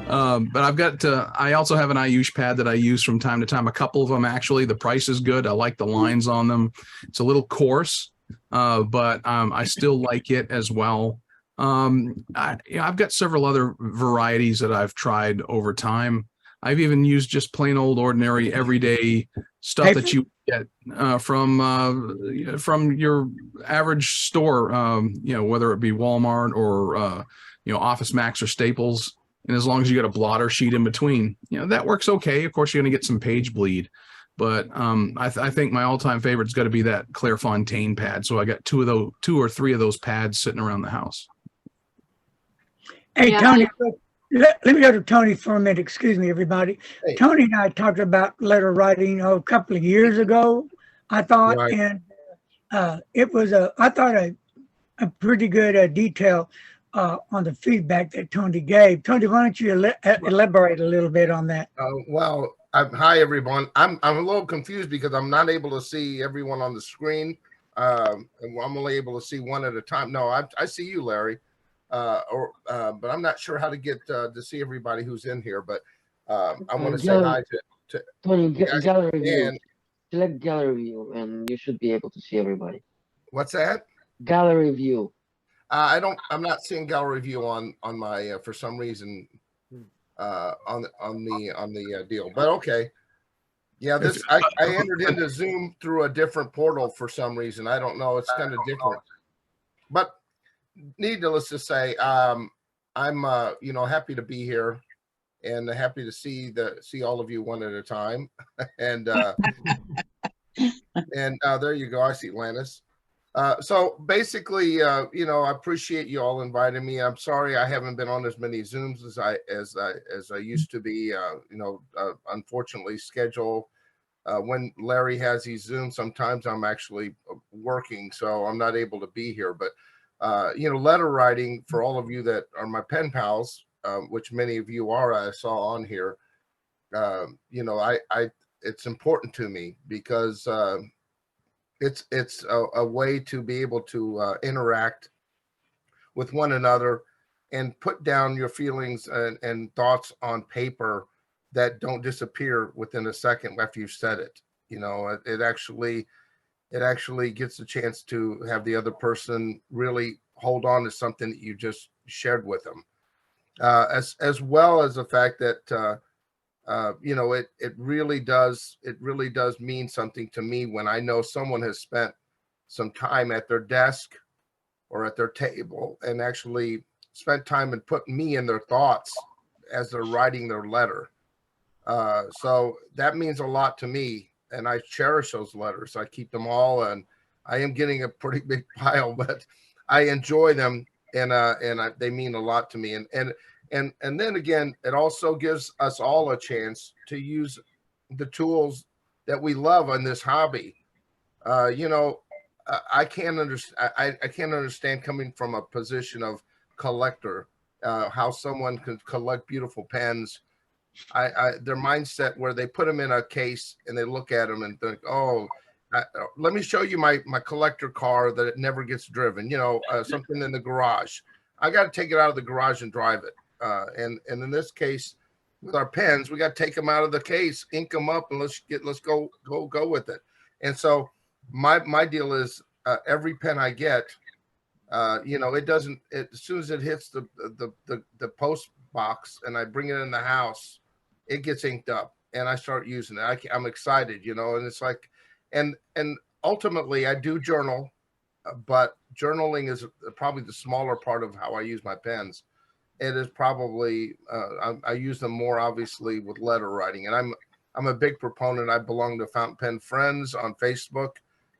But I also have an Ayush pad that I use from time to time. A couple of them, actually. The price is good. I like the lines on them. It's a little coarse, but I still like it as well. I've got several other varieties that I've tried over time. I've even used just plain old ordinary everyday stuff that you get from your average store, whether it be Walmart or Office Max or Staples. And as long as you got a blotter sheet in between, that works okay. Of course, you're going to get some page bleed, but I think my all-time favorite's got to be that Clairefontaine pad. So I got two or three of those pads sitting around the house. Hey, yeah, Tony, let me go to Tony for a minute. Excuse me, everybody. Hey. Tony and I talked about letter writing a couple of years ago, I thought, right. And it was I thought a pretty good detail on the feedback that Tony gave. Tony, why don't you elaborate a little bit on that? Well, hi everyone. I'm a little confused because I'm not able to see everyone on the screen. And I'm only able to see one at a time. No, I see you, Larry. But I'm not sure how to get to see everybody who's in here. But I want to say hi to Tony, gallery view. Select gallery view, and you should be able to see everybody. What's that? Gallery view. I'm not seeing gallery view on my for some reason on the deal. But okay. Yeah, I entered into Zoom through a different portal for some reason. I don't know. It's kind of different. But needless to say, I'm happy to be here and happy to see all of you one at a time. And there you go. I see Lannis. So basically, I appreciate you all inviting me. I'm sorry I haven't been on as many Zooms as I used to be. Unfortunately, schedule when Larry has these Zooms, sometimes I'm actually working, so I'm not able to be here. But letter writing, for all of you that are my pen pals, which many of you are, I saw on here. It's important to me because it's a way to be able to interact with one another and put down your feelings and thoughts on paper that don't disappear within a second after you've said it. It actually gets a chance to have the other person really hold on to something that you just shared with them, as well as the fact that it really does mean something to me when I know someone has spent some time at their desk or at their table and actually spent time and put me in their thoughts as they're writing their letter. So that means a lot to me, and I cherish those letters. I keep them all, and I am getting a pretty big pile, but I enjoy them, and they mean a lot to me. And then again, it also gives us all a chance to use the tools that we love on this hobby. I can't understand coming from a position of collector, how someone can collect beautiful pens. Their mindset where they put them in a case and they look at them and think, oh, let me show you my collector car that it never gets driven. Something in the garage. I got to take it out of the garage and drive it. And in this case, with our pens, we got to take them out of the case, ink them up, and let's go with it. And so my deal is every pen I get, as soon as it hits the post box and I bring it in the house, it gets inked up and I start using it. I'm excited, and it's like, and ultimately I do journal, but journaling is probably the smaller part of how I use my pens. It is probably I use them more obviously with letter writing, and I'm a big proponent. I belong to Fountain Pen Friends on Facebook.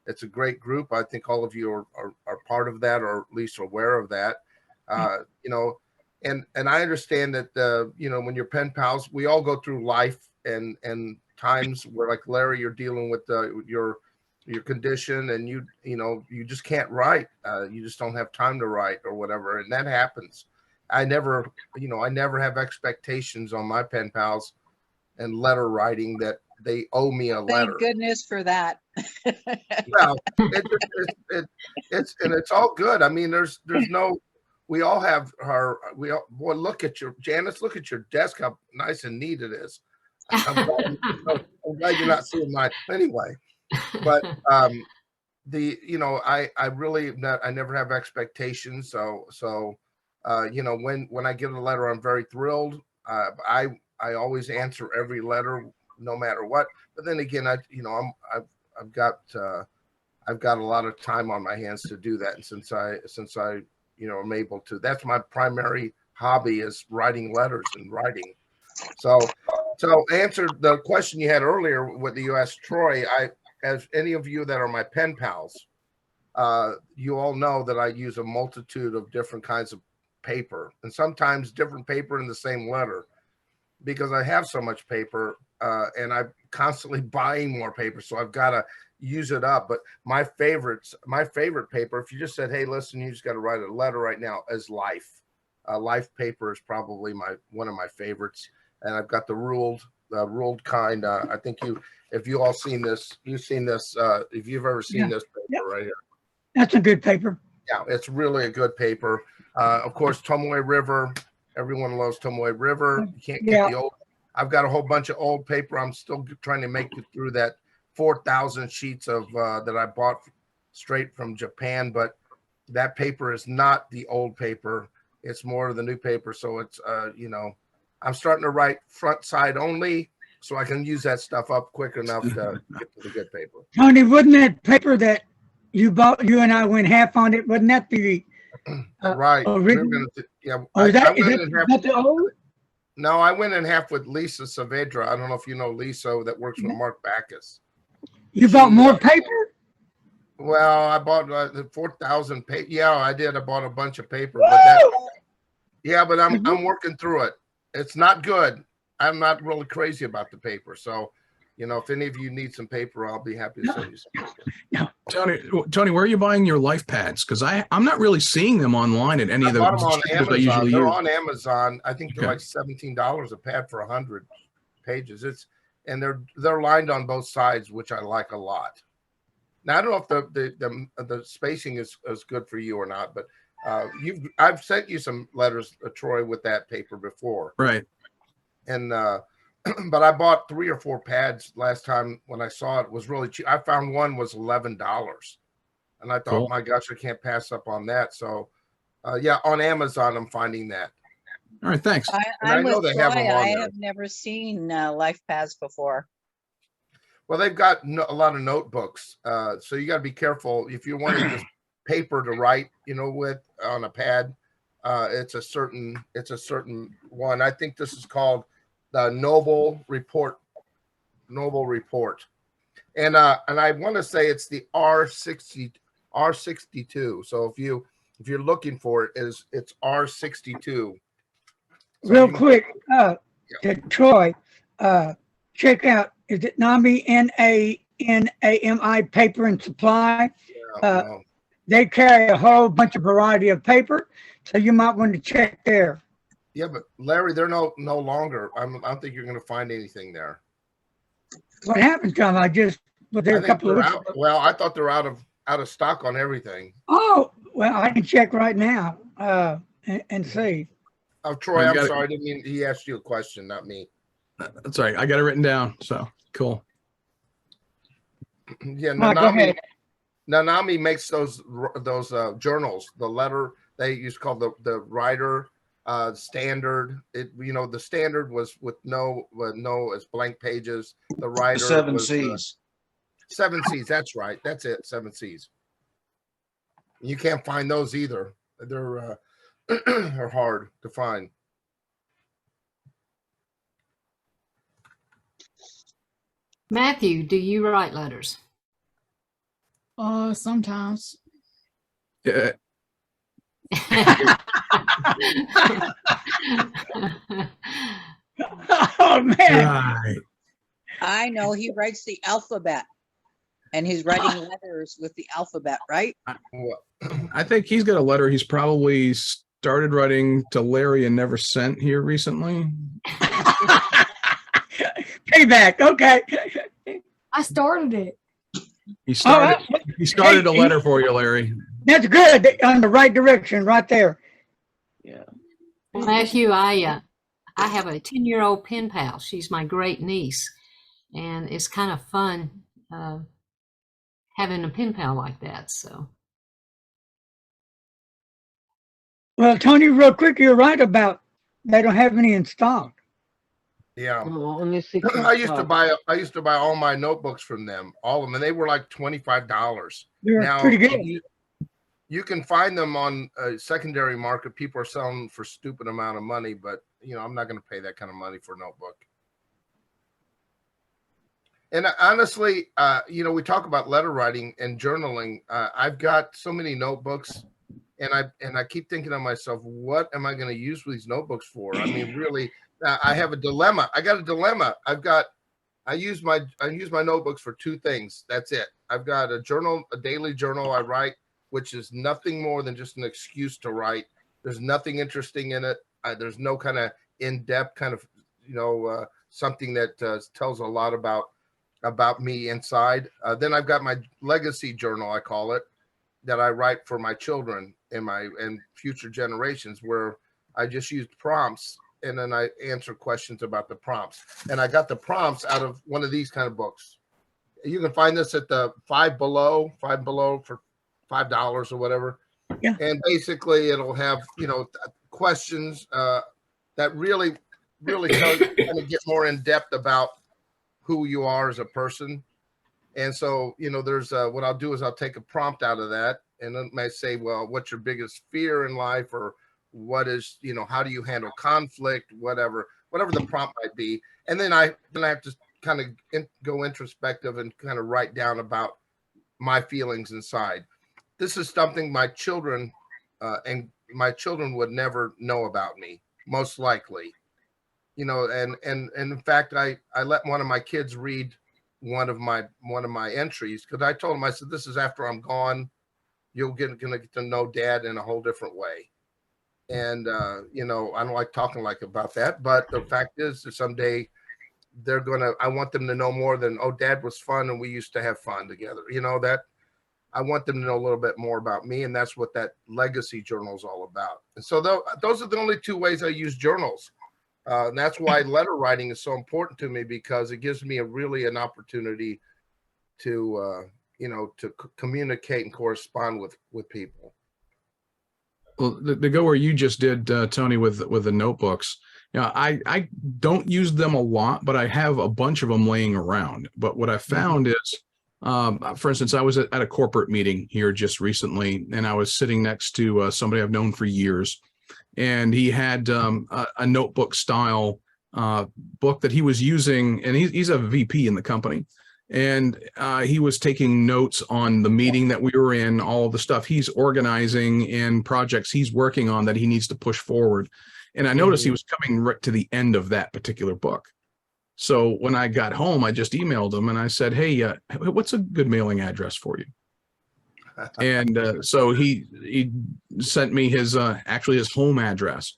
It's a great group. I think all of you are part of that, or at least aware of that. And I understand that when you're pen pals, we all go through life and times where, like Larry, you're dealing with your condition, and you just can't write. You just don't have time to write or whatever, and that happens. I never have expectations on my pen pals and letter writing that they owe me a letter. Thank goodness for that. Well, it's all good. I mean, there's no we all have our, boy, look at your, Janice, look at your desk, how nice and neat it is. I'm glad you're not seeing mine anyway. But I really I never have expectations. So when I get a letter, I'm very thrilled. I always answer every letter, no matter what. But then again, I've got a lot of time on my hands to do that, and since I am able to, that's my primary hobby, is writing letters and writing. So answer the question you had earlier with the U.S. Troy. As any of you that are my pen pals, you all know that I use a multitude of different kinds of paper, and sometimes different paper in the same letter, because I have so much paper, and I'm constantly buying more paper, so I've got to use it up. But my favorite paper, if you just said, hey, listen, you just got to write a letter right now, is Life. Life paper is probably one of my favorites, and I've got the ruled kind. I think if you all seen this, you've seen this. If you've ever seen this paper right here, that's a good paper. Yeah, it's really a good paper. Of course, Tomoe River. Everyone loves Tomoe River. You can't get the old. I've got a whole bunch of old paper. I'm still trying to make it through that 4,000 sheets of that I bought straight from Japan. But that paper is not the old paper. It's more of the new paper. So it's I'm starting to write front side only, so I can use that stuff up quick enough to get to the good paper. Tony, wouldn't that paper that you bought, you and I went half on it, wouldn't that be right? Original? Yeah. Is that the old? No, I went in half with Lisa Saavedra. I don't know if you know Lisa, that works with Mark Backus. You bought more paper? Well, I bought 4,000 paper. Yeah, I did. I bought a bunch of paper. But I'm working through it. It's not good. I'm not really crazy about the paper. So, if any of you need some paper, I'll be happy to send you some paper. Tony, where are you buying your life pads? Because I'm not really seeing them online at any of the bought them on Amazon. They're use. on Amazon. I think they're like $17 a pad for 100 pages. And they're lined on both sides, which I like a lot. Now, I don't know if the spacing is good for you or not, but I've sent you some letters, Troy, with that paper before. Right. And but I bought 3 or 4 pads last time when I saw it was really cheap. I found one was $11, and I thought, cool. My gosh, I can't pass up on that. So, on Amazon, I'm finding that. All right, thanks. I know they have them on there. I have never seen life pads before. Well, they've got a lot of notebooks, so you got to be careful if you want this paper to write, with on a pad. It's a certain one. I think this is called the Noble Report. And I want to say it's the R62. So if you're looking for it, it's R62. So real quick, to Troy, check out, is it NAMI, NANAMI Paper and Supply? No. They carry a whole bunch of variety of paper, so you might want to check there. Yeah, but Larry, they're no longer. I don't think you're going to find anything there. What happened, Tom? I just was there a couple of weeks ago. Well, I thought they're out of stock on everything. Oh, well, I can check right now and see. Oh, Troy, I'm sorry. I didn't mean he asked you a question, not me. That's right. I got it written down. So cool. Yeah, Nanami makes those journals. The letter they used to call the writer standard. The standard was with no as blank pages. The writer the 7 C's. 7 C's. That's right. That's it. 7 C's. You can't find those either. They're are hard to find. Matthew, do you write letters? Sometimes. Yeah. Oh man! Right. I know he writes the alphabet, and he's writing letters with the alphabet, right? I think he's got a letter he's probably started writing to Larry and never sent here recently. Payback. Okay. I started it. He started a letter for you, Larry. That's good. On the right direction, right there. Matthew, I have a 10-year-old pen pal. She's my great niece, and it's kind of fun having a pen pal like that. So, Well, Tony, real quick, you're right about they don't have any in stock. Yeah. No, only 6 in I used to stock. buy all my notebooks from them, all of them, and they were like $25. They're Now pretty good. you can find them on a secondary market. People are selling them for stupid amount of money, but I'm not going to pay that kind of money for a notebook. And honestly, we talk about letter writing and journaling. I've got so many notebooks, and I keep thinking to myself, what am I going to use these notebooks for? I mean, really, I have a dilemma. I got a dilemma. I use my notebooks for two things. That's it. I've got a journal, a daily journal I write, which is nothing more than just an excuse to write. There's nothing interesting in it. There's no kind of in-depth kind of, something that tells a lot about me inside. Then I've got my legacy journal, I call it, that I write for my children and future generations, where I just used prompts and then I answer questions about the prompts. And I got the prompts out of one of these kind of books. You can find this at the Five Below for $5 or whatever. Yeah. And basically it'll have, questions that really tell you kind of get more in depth about who you are as a person. And so, there's what I'll do is I'll take a prompt out of that, and it may say, well, what's your biggest fear in life, or what is, how do you handle conflict, whatever the prompt might be. And then I have to kind of go introspective and kind of write down about my feelings inside. This is something my children would never know about me, most likely. And in fact, I let one of my kids read one of my entries, because I told him, I said, this is after I'm gone. You're gonna get to know Dad in a whole different way. And I don't like talking about that, but the fact is that someday I want them to know more than, oh, Dad was fun and we used to have fun together. That I want them to know a little bit more about me, and that's what that legacy journal is all about. And so those are the only two ways I use journals. And that's why letter writing is so important to me, because it gives me an opportunity to communicate and correspond with people. Well, to go where you just did, Tony, with the notebooks, I don't use them a lot, but I have a bunch of them laying around. But what I found is, for instance, I was at a corporate meeting here just recently, and I was sitting next to somebody I've known for years. And he had a notebook style book that he was using, and he's a VP in the company. And he was taking notes on the meeting that we were in, all of the stuff he's organizing and projects he's working on that he needs to push forward. And I noticed he was coming right to the end of that particular book. So when I got home, I just emailed him and I said, hey, what's a good mailing address for you? And so he sent me his actually his home address.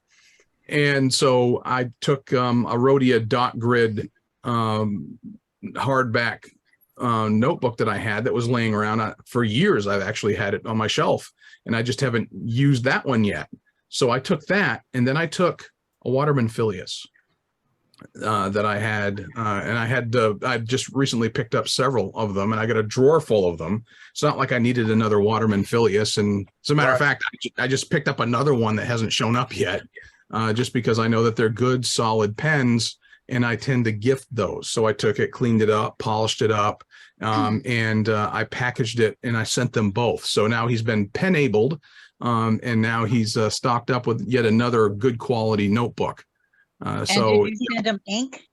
And so I took a Rhodia dot grid hardback notebook that I had that was laying around for years. I've actually had it on my shelf, and I just haven't used that one yet. So I took that, and then I took a Waterman Filius that I had, and I just recently picked up several of them, and I got a drawer full of them. It's not like I needed another Waterman Filius. And as a matter of fact, I just picked up another one that hasn't shown up yet, just because I know that they're good, solid pens, and I tend to gift those. So I took it, cleaned it up, polished it up, and I packaged it, and I sent them both. So now he's been pen-abled, and now he's stocked up with yet another good quality notebook. And so did you send him ink?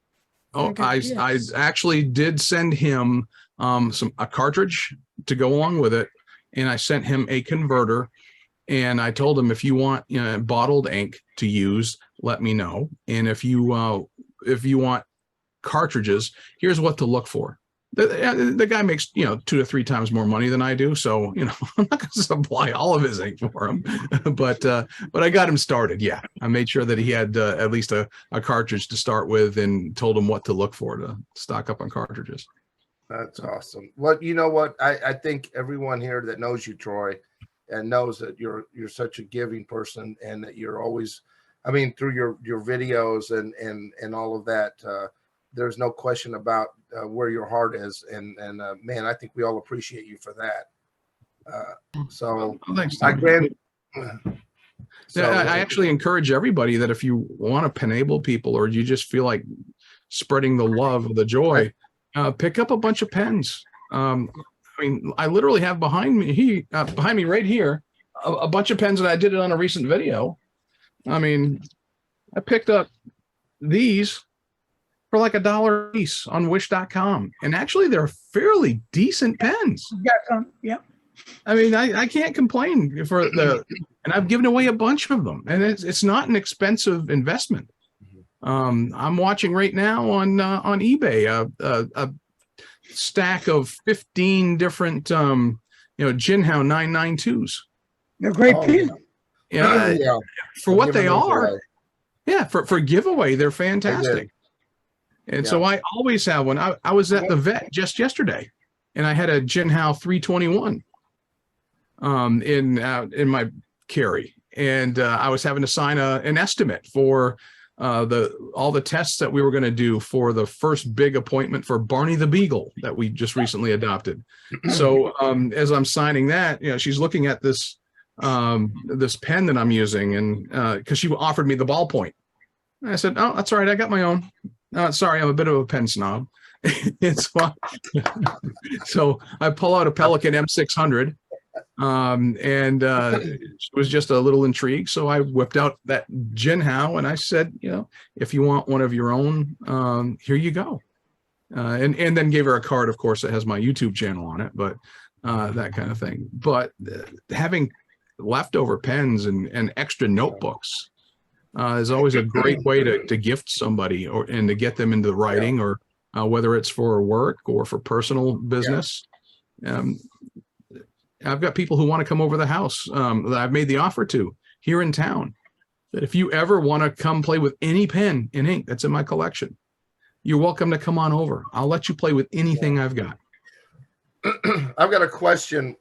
Oh, I actually did send him a cartridge to go along with it, and I sent him a converter, and I told him, if you want bottled ink to use, let me know, and if you want cartridges, here's what to look for. The guy makes 2 to 3 times more money than I do, so I'm not going to supply all of his ink for him, but I got him started. Yeah, I made sure that he had at least a cartridge to start with, and told him what to look for to stock up on cartridges. That's awesome. Well, you know what? I think everyone here that knows you, Troy, and knows that you're such a giving person, and that you're always I mean, through your videos and all of that. There's no question about where your heart is, and man, I think we all appreciate you for that. So, Thanks, my Tony. so I actually encourage everybody that if you want to enable people, or you just feel like spreading the love, the joy, pick up a bunch of pens. I mean, I literally have behind me right here, a bunch of pens that I did it on a recent video. I mean, I picked up these for like $1 a piece on wish.com. And actually they're fairly decent pens. Got some, yeah. I mean, I can't complain and I've given away a bunch of them, and it's not an expensive investment. I'm watching right now on eBay a stack of 15 different Jinhao 992s. They're great pens. Yeah, for what they are. Yeah, for giveaway, they're fantastic. And so I always have one. I was at the vet just yesterday, and I had a Jinhao 321 in my carry, and I was having to sign an estimate for all the tests that we were going to do for the first big appointment for Barney the Beagle that we just recently adopted. So as I'm signing that, she's looking at this this pen that I'm using, and because she offered me the ballpoint, and I said, "Oh, that's all right. I got my own. Sorry, I'm a bit of a pen snob." It's fine. So I pull out a Pelican M600, and it was just a little intrigue. So I whipped out that Jinhao, and I said, if you want one of your own, here you go. And then gave her a card, of course, that has my YouTube channel on it, but that kind of thing. But having leftover pens and extra notebooks is always a great way to gift somebody and to get them into the writing, or whether it's for work or for personal business. I've got people who want to come over the house that I've made the offer to here in town, that if you ever want to come play with any pen and ink that's in my collection, you're welcome to come on over. I'll let you play with anything I've got. I've got a question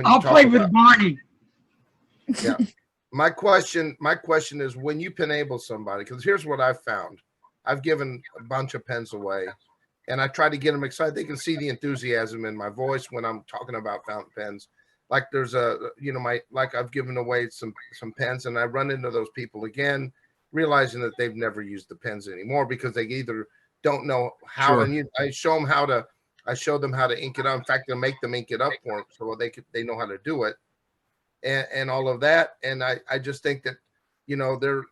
I'll play with Barney. Yeah. My question is, when you penable somebody, because here's what I've found. I've given a bunch of pens away, and I try to get them excited. They can see the enthusiasm in my voice when I'm talking about fountain pens. Like there's I've given away some pens, and I run into those people again, realizing that they've never used the pens anymore because they either don't know how. Sure. And I show them how to ink it up. In fact, I make them ink it up for them so they know how to do it. And all of that. And I just think that, they're,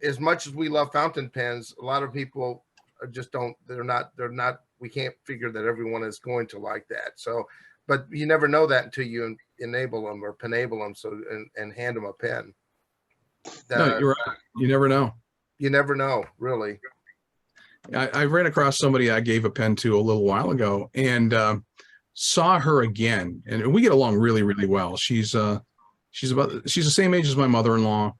as much as we love fountain pens, a lot of people just they're not, we can't figure that everyone is going to like that. So, but you never know that until you enable them or penable them. So, and hand them a pen. No, you're right. You never know. You never know, really. I ran across somebody I gave a pen to a little while ago, and saw her again, and we get along really, really well. She's the same age as my mother-in-law.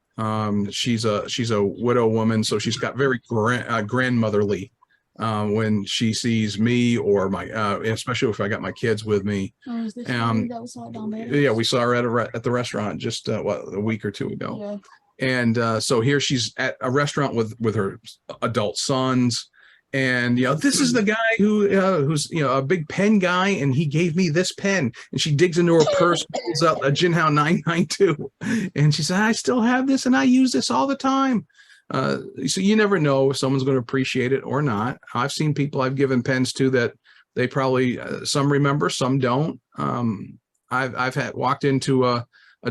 She's a widow woman, so she's got very grandmotherly when she sees me, or my especially if I got my kids with me. Oh, is this that we saw down there? Yeah, we saw her at the restaurant just a week or two ago. Yeah. And so here she's at a restaurant with her adult sons. And this is the guy who's a big pen guy, and he gave me this pen. And she digs into her purse, pulls out a Jinhao 992, and she said, "I still have this, and I use this all the time." So you never know if someone's going to appreciate it or not. I've seen people I've given pens to that they probably some remember, some don't. I've walked into a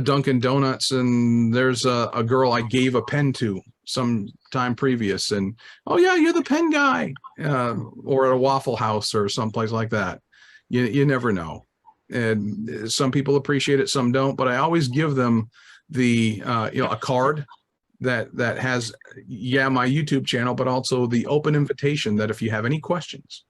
Dunkin' Donuts, and there's a girl I gave a pen to some time previous, and, "Oh yeah, you're the pen guy," or at a Waffle House or someplace like that. You never know. And some people appreciate it, some don't, but I always give them the a card that has my YouTube channel, but also the open invitation that if you have any questions,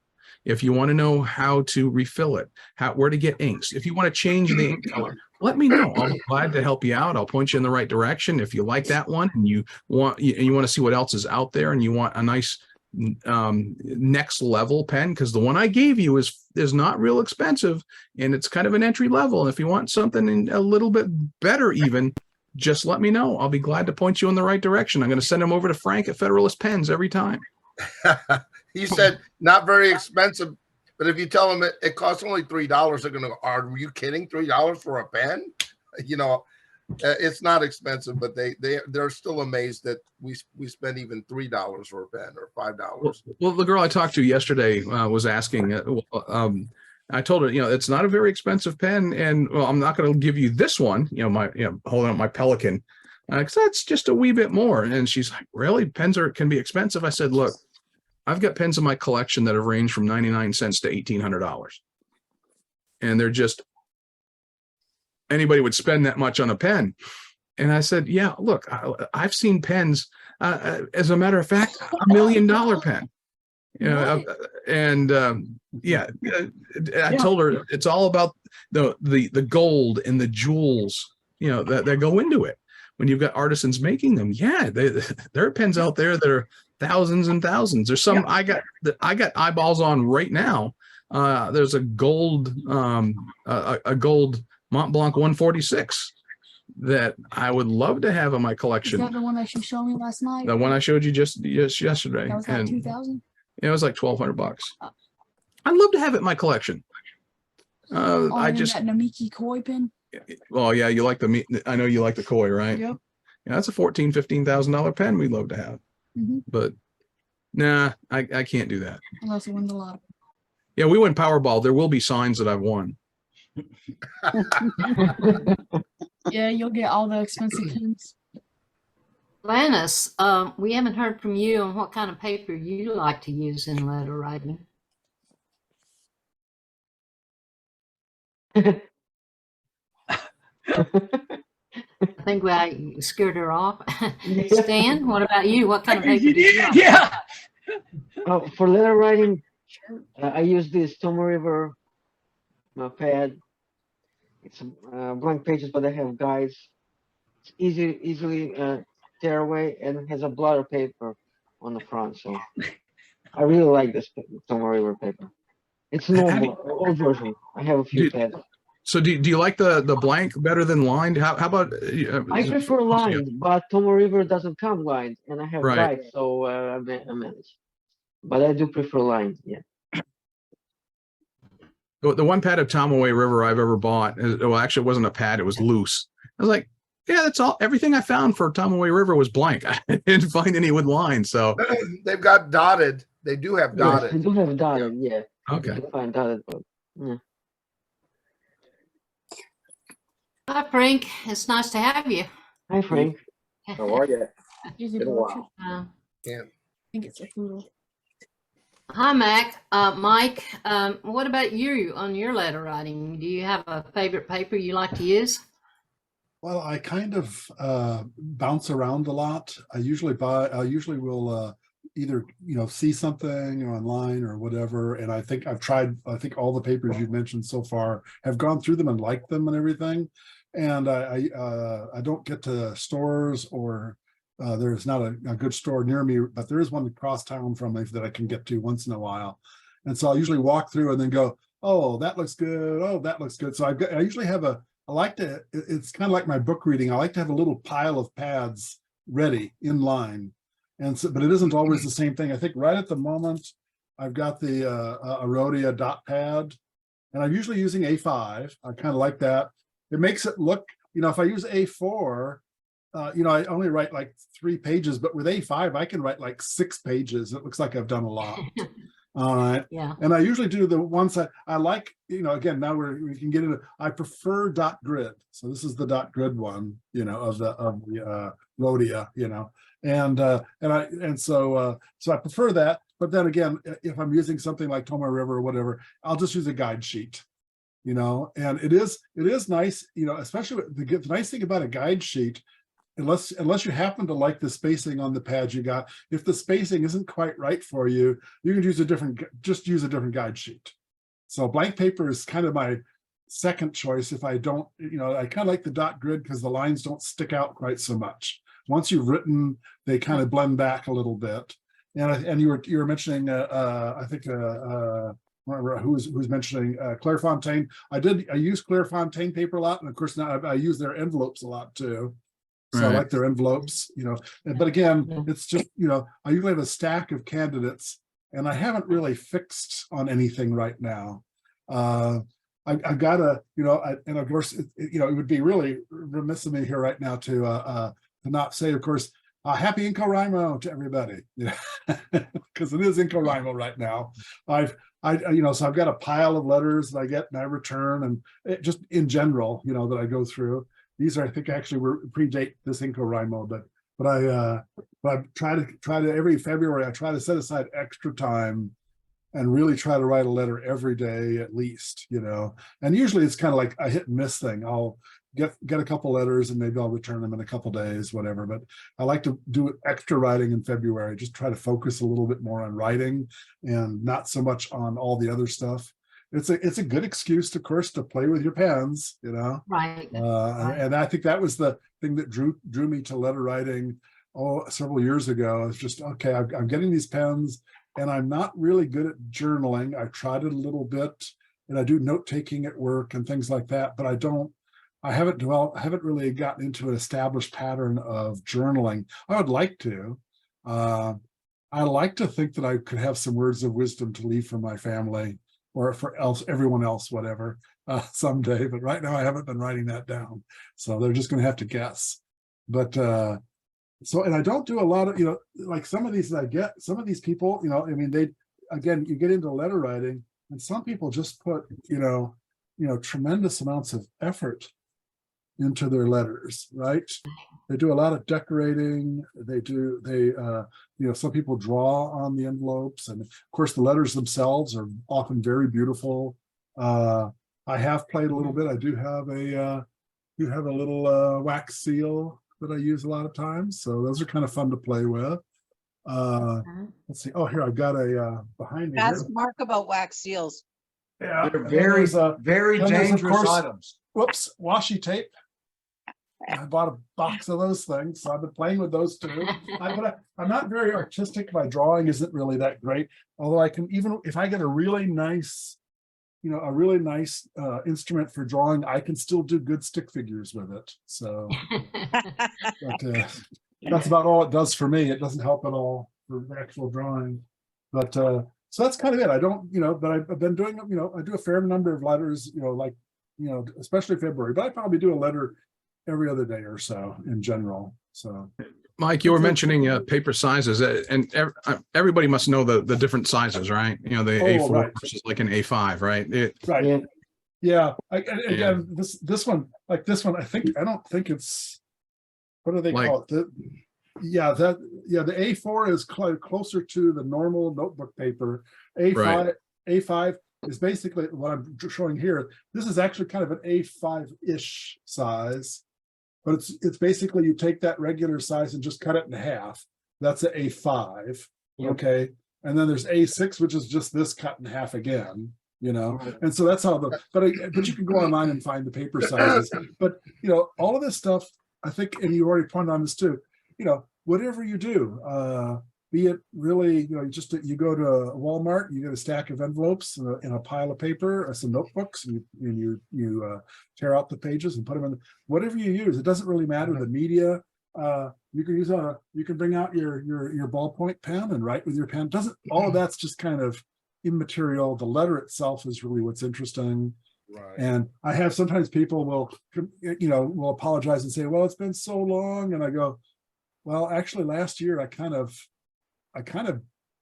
if you want to know how to refill it, where to get inks, if you want to change the ink color, let me know. I'll be glad to help you out. I'll point you in the right direction. If you like that one and you want to see what else is out there, and you want a nice next level pen, because the one I gave you is not real expensive, and it's kind of an entry level. And if you want something a little bit better, even, just let me know. I'll be glad to point you in the right direction. I'm going to send them over to Frank at Federalist Pens every time. He said not very expensive, but if you tell them it costs only $3, they're going to go, are you kidding? $3 for a pen? You know, it's not expensive, but they're still amazed that we spend even $3 for a pen or $5. Well, the girl I talked to yesterday was asking, I told her, it's not a very expensive pen, and well, I'm not going to give you this one, holding up my Pelican, because that's just a wee bit more. And she's like, really? Pens can be expensive? I said, look, I've got pens in my collection that have ranged from 99 cents to $1,800. And they're just, anybody would spend that much on a pen. And I said, yeah, look, I've seen pens, as a matter of fact, $1 million pen. I told her it's all about the gold and the jewels, that go into it. When you've got artisans making them, there are pens out there that are thousands and thousands. There's some I got eyeballs on right now. There's a gold Mont Blanc 146 that I would love to have in my collection. Is that the one that you showed me last night? The one I showed you just yesterday. That was like 2,000. It was like $1,200. I'd love to have it in my collection. I just that Namiki koi pen. Well, yeah, you like I know you like the koi, right? Yep. Yeah, that's a $14,000-$15,000 pen we'd love to have. But nah, I can't do that. Unless you win the lottery. Yeah, we win Powerball. There will be signs that I've won. Yeah, you'll get all the expensive pens. Lannis, we haven't heard from you on what kind of paper you like to use in letter writing. I think I scared her off. Stan, what about you? What kind of paper do you like? Yeah. For letter writing, I use this Tomo River pad. It's blank pages, but I have guides. It's easily tear away, and it has a blotter paper on the front. So I really like this Tomo River paper. It's normal, old version. I have a few pads. So do you like the blank better than lined? How about? I prefer lined, but Tomo River doesn't come lined, and I have guides, so I manage. But I do prefer lined, yeah. The one pad of Tomoe River I've ever bought, well, actually, it wasn't a pad; it was loose. I was like, yeah, that's all. Everything I found for Tomoe River was blank. I didn't find any with lines. So they've got dotted. They do have dotted. Yes, they do have dotted, yeah. Okay. You can find dotted, but yeah. Hi, Frank. It's nice to have you. Hi, Frank. How are you? Is it Been a while. Yeah. I think it's a poodle. Hi, Mac. Mike, what about you on your letter writing? Do you have a favorite paper you like to use? Well, I kind of bounce around a lot. I usually will either see something online or whatever, and I think all the papers you've mentioned so far, have gone through them and liked them and everything. And I don't get to stores, or there's not a good store near me, but there is one across town from me that I can get to once in a while. And so I'll usually walk through and then go, oh, that looks good. Oh, that looks good. So I usually have it's kind of like my book reading. I like to have a little pile of pads ready in line. And so, but it isn't always the same thing. I think right at the moment, I've got the Arodia dot pad, and I'm usually using A5. I kind of like that. It makes it look, if I use A4, I only write like 3 pages, but with A5, I can write like 6 pages. It looks like I've done a lot. All right. Yeah. And I usually do the ones that I like, again, now we can get into, I prefer dot grid. So this is the dot grid one, of the Rhodia, so I prefer that. But then again, if I'm using something like Tomo River or whatever, I'll just use a guide sheet. And it is nice, especially the nice thing about a guide sheet, unless you happen to like the spacing on the pads you got, if the spacing isn't quite right for you, you can use a different guide sheet. So blank paper is kind of my second choice. If I don't, I kind of like the dot grid because the lines don't stick out quite so much. Once you've written, they kind of blend back a little bit. And you were mentioning, I think, who's mentioning Clairefontaine. I use Clairefontaine paper a lot, and of course now I use their envelopes a lot too. So I Right. like their envelopes, but again, it's just, I usually have a stack of candidates and I haven't really fixed on anything right now. I've got to, and of course, it would be really remiss of me here right now to not say, of course, happy NaNoWriMo to everybody, because it is NaNoWriMo right now. So I've got a pile of letters that I get and I return, and just in general, that I go through. These are, I think, actually predate this NaNoWriMo, but I try to every February I try to set aside extra time and really try to write a letter every day at least, and usually it's kind of like a hit and miss thing. I'll get a couple letters and maybe I'll return them in a couple days, whatever, but I like to do extra writing in February, just try to focus a little bit more on writing and not so much on all the other stuff. It's a good excuse, of course, to play with your pens, Right. And I think that was the thing that drew me to letter writing several years ago. It's just, okay, I'm getting these pens and I'm not really good at journaling. I've tried it a little bit and I do note taking at work and things like that, but I haven't really gotten into an established pattern of journaling. I would like to. I like to think that I could have some words of wisdom to leave for my family or for everyone else, whatever, someday. But right now I haven't been writing that down. So they're just going to have to guess. But and I don't do a lot of, like some of these that I get, some of these people, you get into letter writing and some people just put, tremendous amounts of effort into their letters, right? They do a lot of decorating. Some people draw on the envelopes, and of course the letters themselves are often very beautiful. I have played a little bit. I do have a little wax seal that I use a lot of times, so those are kind of fun to play with. Let's see. Oh, here I've got a behind me. Ask Here. Mark about wax seals. Yeah, They're very dangerous items. Whoops, washi tape. I bought a box of those things, so I've been playing with those too. I'm not very artistic. My drawing isn't really that great, although I can, even if I get a really nice instrument for drawing, I can still do good stick figures with it. So that's about all it does for me. It doesn't help at all for the actual drawing. But so that's kind of it. I don't, but I've been doing, I do a fair number of letters, especially February, but I probably do a letter every other day or so in general. So Mike, you were mentioning paper sizes, and everybody must know the different sizes, right? The A4 right. versus like an A5, right? Right. Yeah. Again, this one, I don't think it's, what do they call it? The A4 is closer to the normal notebook paper. A5 is basically what I'm showing here. This is actually kind of an A5-ish size, but it's basically you take that regular size and just cut it in half. That's an A5, okay? And then there's A6, which is just this cut in half again, And so that's how but you can go online and find the paper sizes. But all of this stuff, I think, and you already pointed on this too, whatever you do, be it really, you go to Walmart, you get a stack of envelopes in a pile of paper, some notebooks, and you tear out the pages and put them in. Whatever you use, it doesn't really matter. The media, you can use you can bring out your ballpoint pen and write with your pen. All of that's just kind of immaterial. The letter itself is really what's interesting. Right. And I have sometimes people will apologize and say, well, it's been so long, and I go, well, actually last year I kind of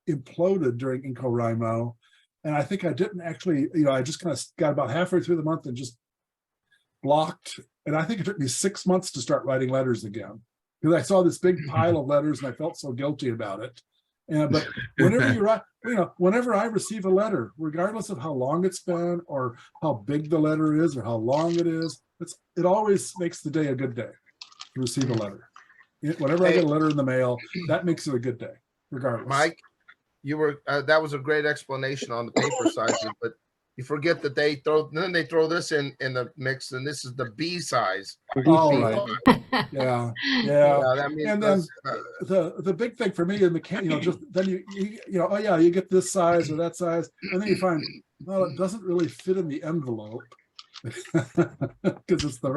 imploded during NaNoWriMo, and I think I didn't actually, I just kind of got about halfway through the month and just blocked, and I think it took me 6 months to start writing letters again, because I saw this big pile of letters and I felt so guilty about it. But whenever you write, whenever I receive a letter, regardless of how long it's been or how big the letter is or how long it is, it always makes the day a good day to receive a letter. Whenever I get a letter in the mail, that makes it a good day, regardless. Mike, you were that was a great explanation on the paper sizes, but you forget that they throw this in the mix, and this is the B size. Oh, right. Yeah. That means and then the big thing for me in the just then you get this size or that size, and then you find, well, it doesn't really fit in the envelope. because it's the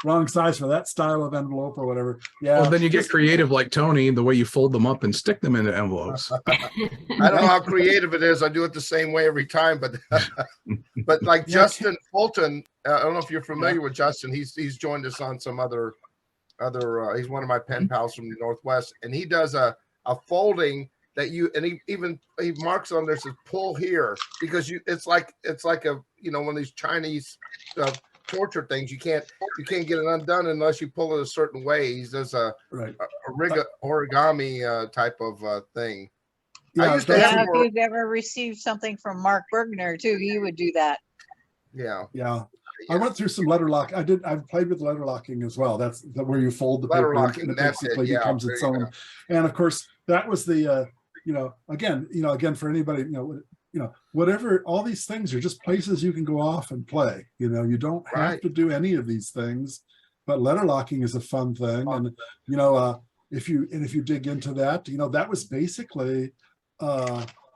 wrong size for that style of envelope or whatever. Yeah. Well, then you get creative like Tony, the way you fold them up and stick them into envelopes. I don't know how creative it is. I do it the same way every time, but but like Justin Fulton, I don't know if you're familiar with Justin. He's joined us on some other he's one of my pen pals from the Northwest, and he does a folding that he marks on there, says pull here, because it's like a one of these Chinese torture things. You can't get it undone unless you pull it a certain way. He does a origami type of thing. Yeah, If you've ever received something from Mark Bergner too, he would do that. Yeah. I went through some letter lock. I've played with letter locking as well. That's where you fold the letter paper locking, and it that's basically it. becomes its own. And of course, that was the again for anybody, whatever, all these things are just places you can go off and play. You don't have to do any of these things, but letter locking is a fun thing. And if you dig into that, that was basically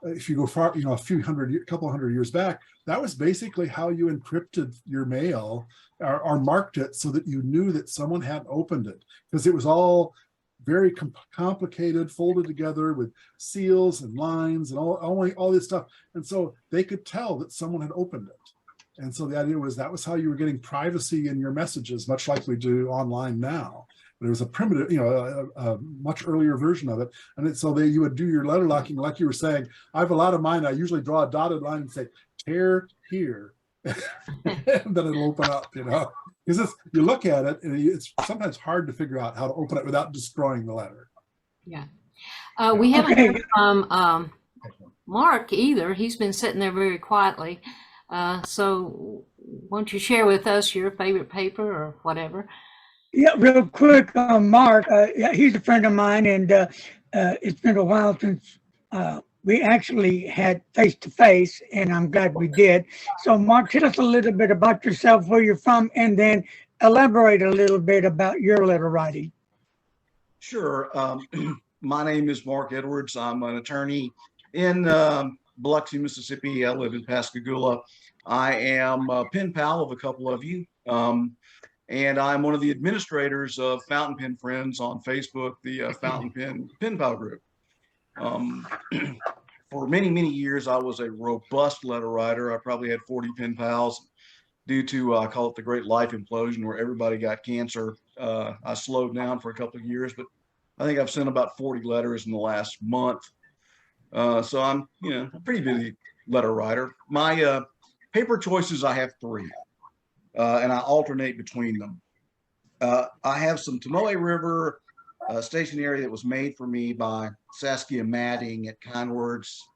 if you go far, a couple hundred years back, that was basically how you encrypted your mail or marked it so that you knew that someone had opened it, because it was all very complicated, folded together with seals and lines and all this stuff. And so they could tell that someone had opened it. And so the idea was that was how you were getting privacy in your messages, much like we do online now. But it was a primitive, a much earlier version of it. And so you would do your letter locking, like you were saying. I have a lot of mine. I usually draw a dotted line and say, tear here. And then it'll open up, because you look at it and it's sometimes hard to figure out how to open it without destroying the letter. Yeah. We haven't heard from Mark either. He's been sitting there very quietly. So won't you share with us your favorite paper or whatever? Yeah, real quick, Mark, he's a friend of mine, and it's been a while since we actually had face-to-face, and I'm glad we did. So Mark, tell us a little bit about yourself, where you're from, and then elaborate a little bit about your letter writing. Sure. My name is Mark Edwards. I'm an attorney in Biloxi, Mississippi. I live in Pascagoula. I am a pen pal of a couple of you. And I'm one of the administrators of Fountain Pen Friends on Facebook, the Fountain Pen Pal group. For many, many years, I was a robust letter writer. I probably had 40 pen pals. Due to, I call it the great life implosion, where everybody got cancer. I slowed down for a couple of years, but I think I've sent about 40 letters in the last month. So I'm, a pretty busy letter writer. My paper choices, I have 3. And I alternate between them. I have some Tomoe River stationery that was made for me by Saskia Madding at Kind Words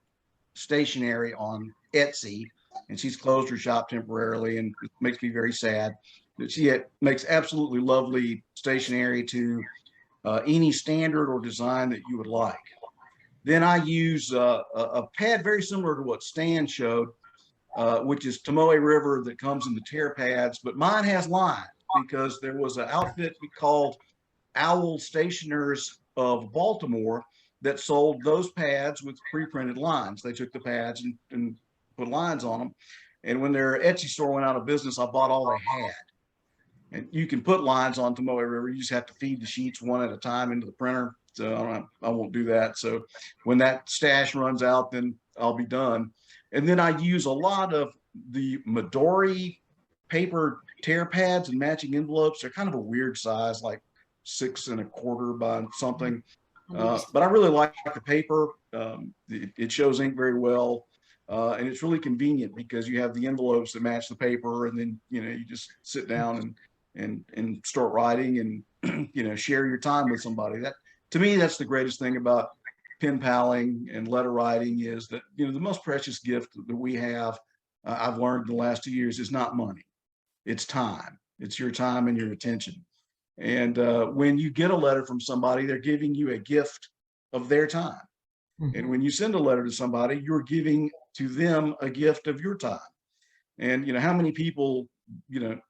Stationery on Etsy, and she's closed her shop temporarily, and it makes me very sad. But she makes absolutely lovely stationery to any standard or design that you would like. Then I use a pad very similar to what Stan showed, which is Tomoe River, that comes in the tear pads, but mine has lines because there was an outfit we called Owl Stationers of Baltimore that sold those pads with pre-printed lines. They took the pads and put lines on them. And when their Etsy store went out of business, I bought all they had. And you can put lines on Tomoe River. You just have to feed the sheets one at a time into the printer. So I won't do that. So when that stash runs out, then I'll be done. And then I use a lot of the Midori paper tear pads and matching envelopes. They're kind of a weird size, like 6 1/4 by something. But I really like the paper. It shows ink very well. And it's really convenient because you have the envelopes that match the paper, and then, you just sit down and start writing and, share your time with somebody. That, to me, that's the greatest thing about pen paling and letter writing, is that, the most precious gift that we have, I've learned in the last 2 years, is not money. It's time. It's your time and your attention. And when you get a letter from somebody, they're giving you a gift of their time. Mm-hmm. And when you send a letter to somebody, you're giving to them a gift of your time. And, how many people,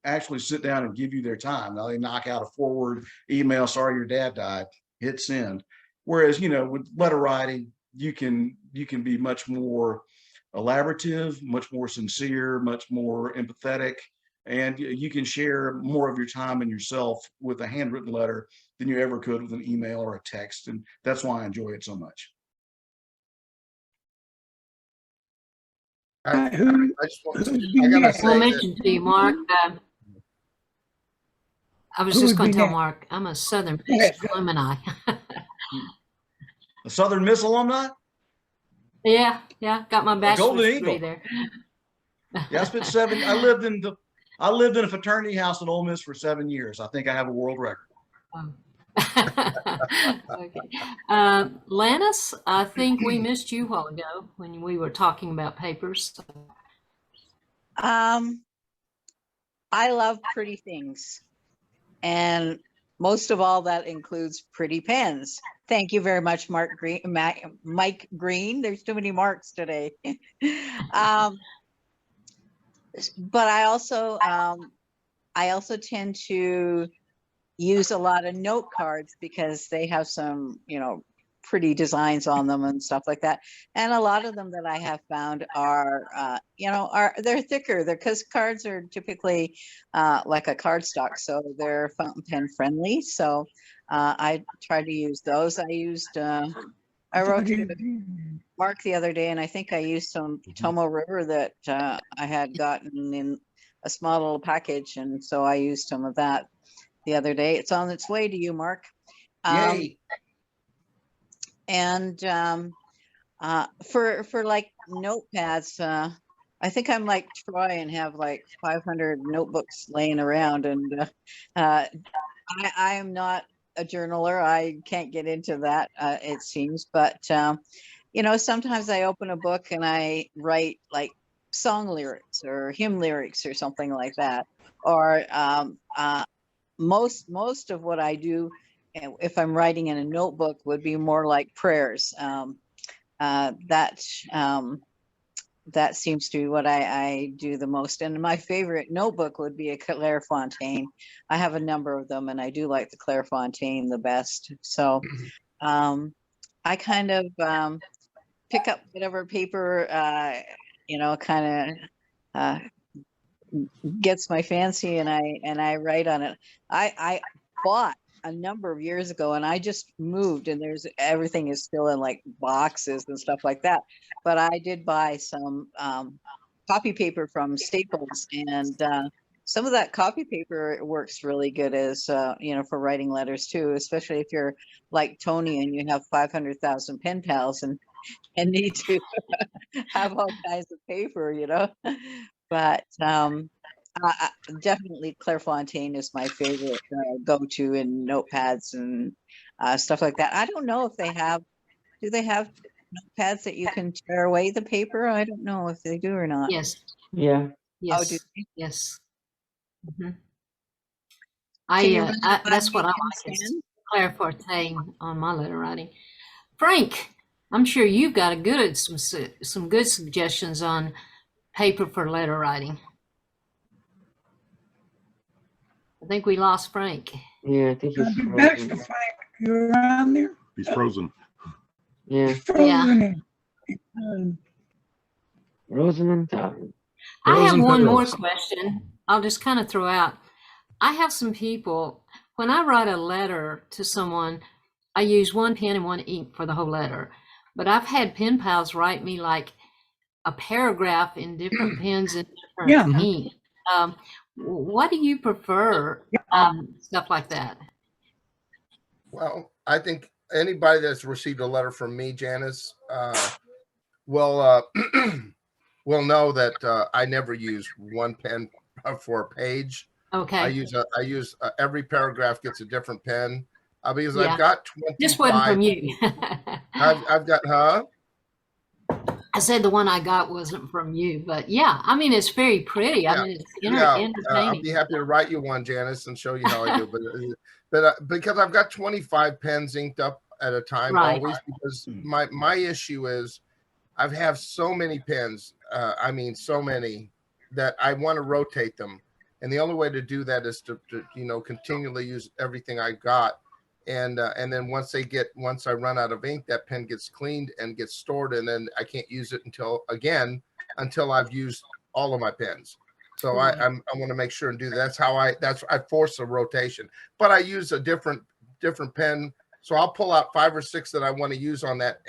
actually sit down and give you their time? Now they knock out a forward email, sorry, your dad died, hit send. Whereas, with letter writing, you can be much more elaborative, much more sincere, much more empathetic. and you can share more of your time and yourself with a handwritten letter than you ever could with an email or a text. And that's why I enjoy it so much. I just want to, I gotta next? say I'll that, mention to you, Mark. I was Who just would going be to tell next? Mark I'm a Southern Go ahead. alumni. A Southern Miss alumni? Yeah, got my bachelor's Golden degree Eagle. there. Yeah, I spent 7. I lived in a fraternity house in Ole Miss for 7 years. I think I have a world record. Okay. Lannis, I think we missed you a while ago when we were talking about papers. I love pretty things. And most of all, that includes pretty pens. Thank you very much, Mike Green. There's too many Marks today. But I also tend to use a lot of note cards because they have some, pretty designs on them and stuff like that. And a lot of them that I have found are, they're thicker. They're because cards are typically like a cardstock, so they're fountain pen friendly. So I try to use those. I wrote to Mark the other day, and I think I used some Tomo River that I had gotten in a small little package, and so I used some of that the other day. It's on its way to you, Mark. yay. And for like notepads, I think I'm like Troy and have like 500 notebooks laying around, and I am not a journaler. I can't get into that, it seems, but sometimes I open a book and I write like song lyrics or hymn lyrics or something like that. Or most of what I do, if I'm writing in a notebook, would be more like prayers. That seems to be what I do the most. And my favorite notebook would be a Clairefontaine. I have a number of them, and I do like the Clairefontaine the best. So I kind of pick up whatever paper kind of gets my fancy, and I write on it. I bought a number of years ago, and I just moved, and everything is still in like boxes and stuff like that. But I did buy some copy paper from Staples, and some of that copy paper works really good as for writing letters too, especially if you're like Tony and you have 500,000 pen pals and need to have all kinds of paper, But definitely Clairefontaine is my favorite go-to in notepads and stuff like that. I don't know if do they have notepads that you can tear away the paper? I don't know if they do or not. Yes. Yeah. Yes. Oh, do they? Yes. Mm-hmm. Can you run it by that's me what I again, like is Stan? Clairefontaine on my letter writing. Frank, I'm sure you've got some good suggestions on paper for letter writing. I think we lost Frank. Yeah, I think he's I'll be back, frozen. Frank. You around there? He's frozen. Yeah, He's frozen. Rosamund. I have Frozen one more Federalist. question. I'll just kind of throw out. I have some people, when I write a letter to someone, I use one pen and one ink for the whole letter. But I've had pen pals write me like a paragraph in different pens and different ink. What do you prefer? Stuff like that. Well, I think anybody that's received a letter from me, Janice, will know that I never use one pen for a page. Okay. I use every paragraph gets a different pen because Yeah. I've got 25. This wasn't from you. I've got I said the one I got wasn't from you, but yeah, I mean, it's very pretty. I mean, it's entertaining. I'll be happy to write you one, Janice, and show you how I do. But because I've got 25 pens inked up at a time, always, because my issue is I have so many pens. I mean, so many that I want to rotate them, and the only way to do that is to continually use everything I got. And then once I run out of ink, that pen gets cleaned and gets stored, and then I can't use it until I've used all of my pens. So Right. I want to make sure and do that. That's how I force a rotation, but I use a different pen. So I'll pull out 5 or 6 that I want to use on that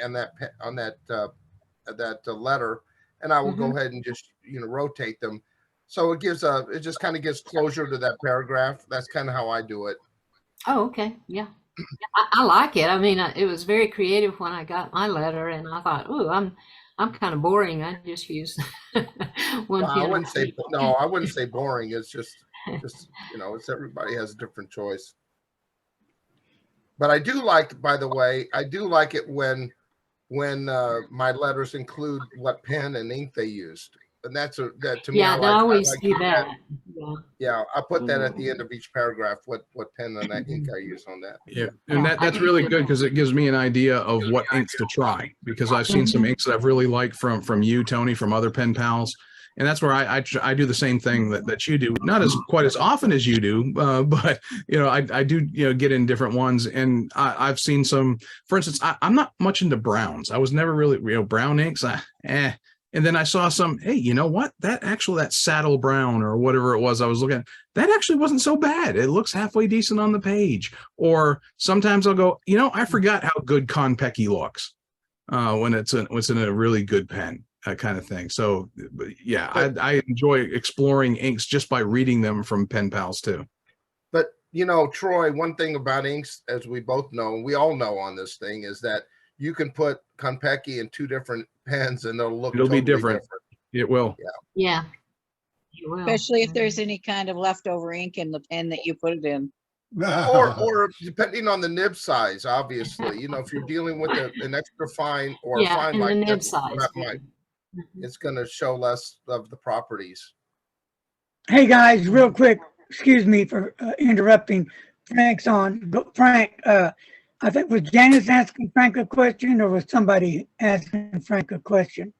letter, and I will go ahead and just, rotate them. So it just kind of gives closure to that paragraph. That's kind of how I do it. Oh, okay. Yeah. I like it. I mean, it was very creative when I got my letter, and I thought, "Ooh, I'm kind of boring. I just use one Well, I pen on wouldn't say each." no. I wouldn't say boring. It's just it's everybody has a different choice. But I do like, by the way, I do like it when my letters include what pen and ink they used, and that to me, Yeah, I no, I always like see to that. Yeah. Yeah, I put that at the end of each paragraph. What pen and that ink I use on that. Yeah, and Yeah, I that's do really too. good because it gives me an idea of what inks to try, because I've seen some inks that I've really liked from you, Tony, from other pen pals. And that's where I do the same thing that you do, not as quite as often as you do, but I do get in different ones, and I've seen some. For instance, I'm not much into browns. I was never really brown inks. And then I saw some. Hey, you know what? That saddle brown or whatever it was I was looking at, that actually wasn't so bad. It looks halfway decent on the page. Or sometimes I'll go, I forgot how good Konpeki looks when it's in a really good pen. That kind of thing. So yeah, I enjoy exploring inks just by reading them from pen pals too. But Troy, one thing about inks, as we both know, and we all know on this thing, is that you can put Konpeki in 2 different pens and it'll look totally be different. It will. Yeah, you will. Especially if there's any kind of leftover ink in the pen that you put it in. Or depending on the nib size, obviously, if you're dealing with an extra fine or a fine and like the nib this, size. it's going to show less of the properties. Hey guys, real quick, excuse me for interrupting. Frank's on. But Frank, I think was Janice asking Frank a question, or was somebody asking Frank a question?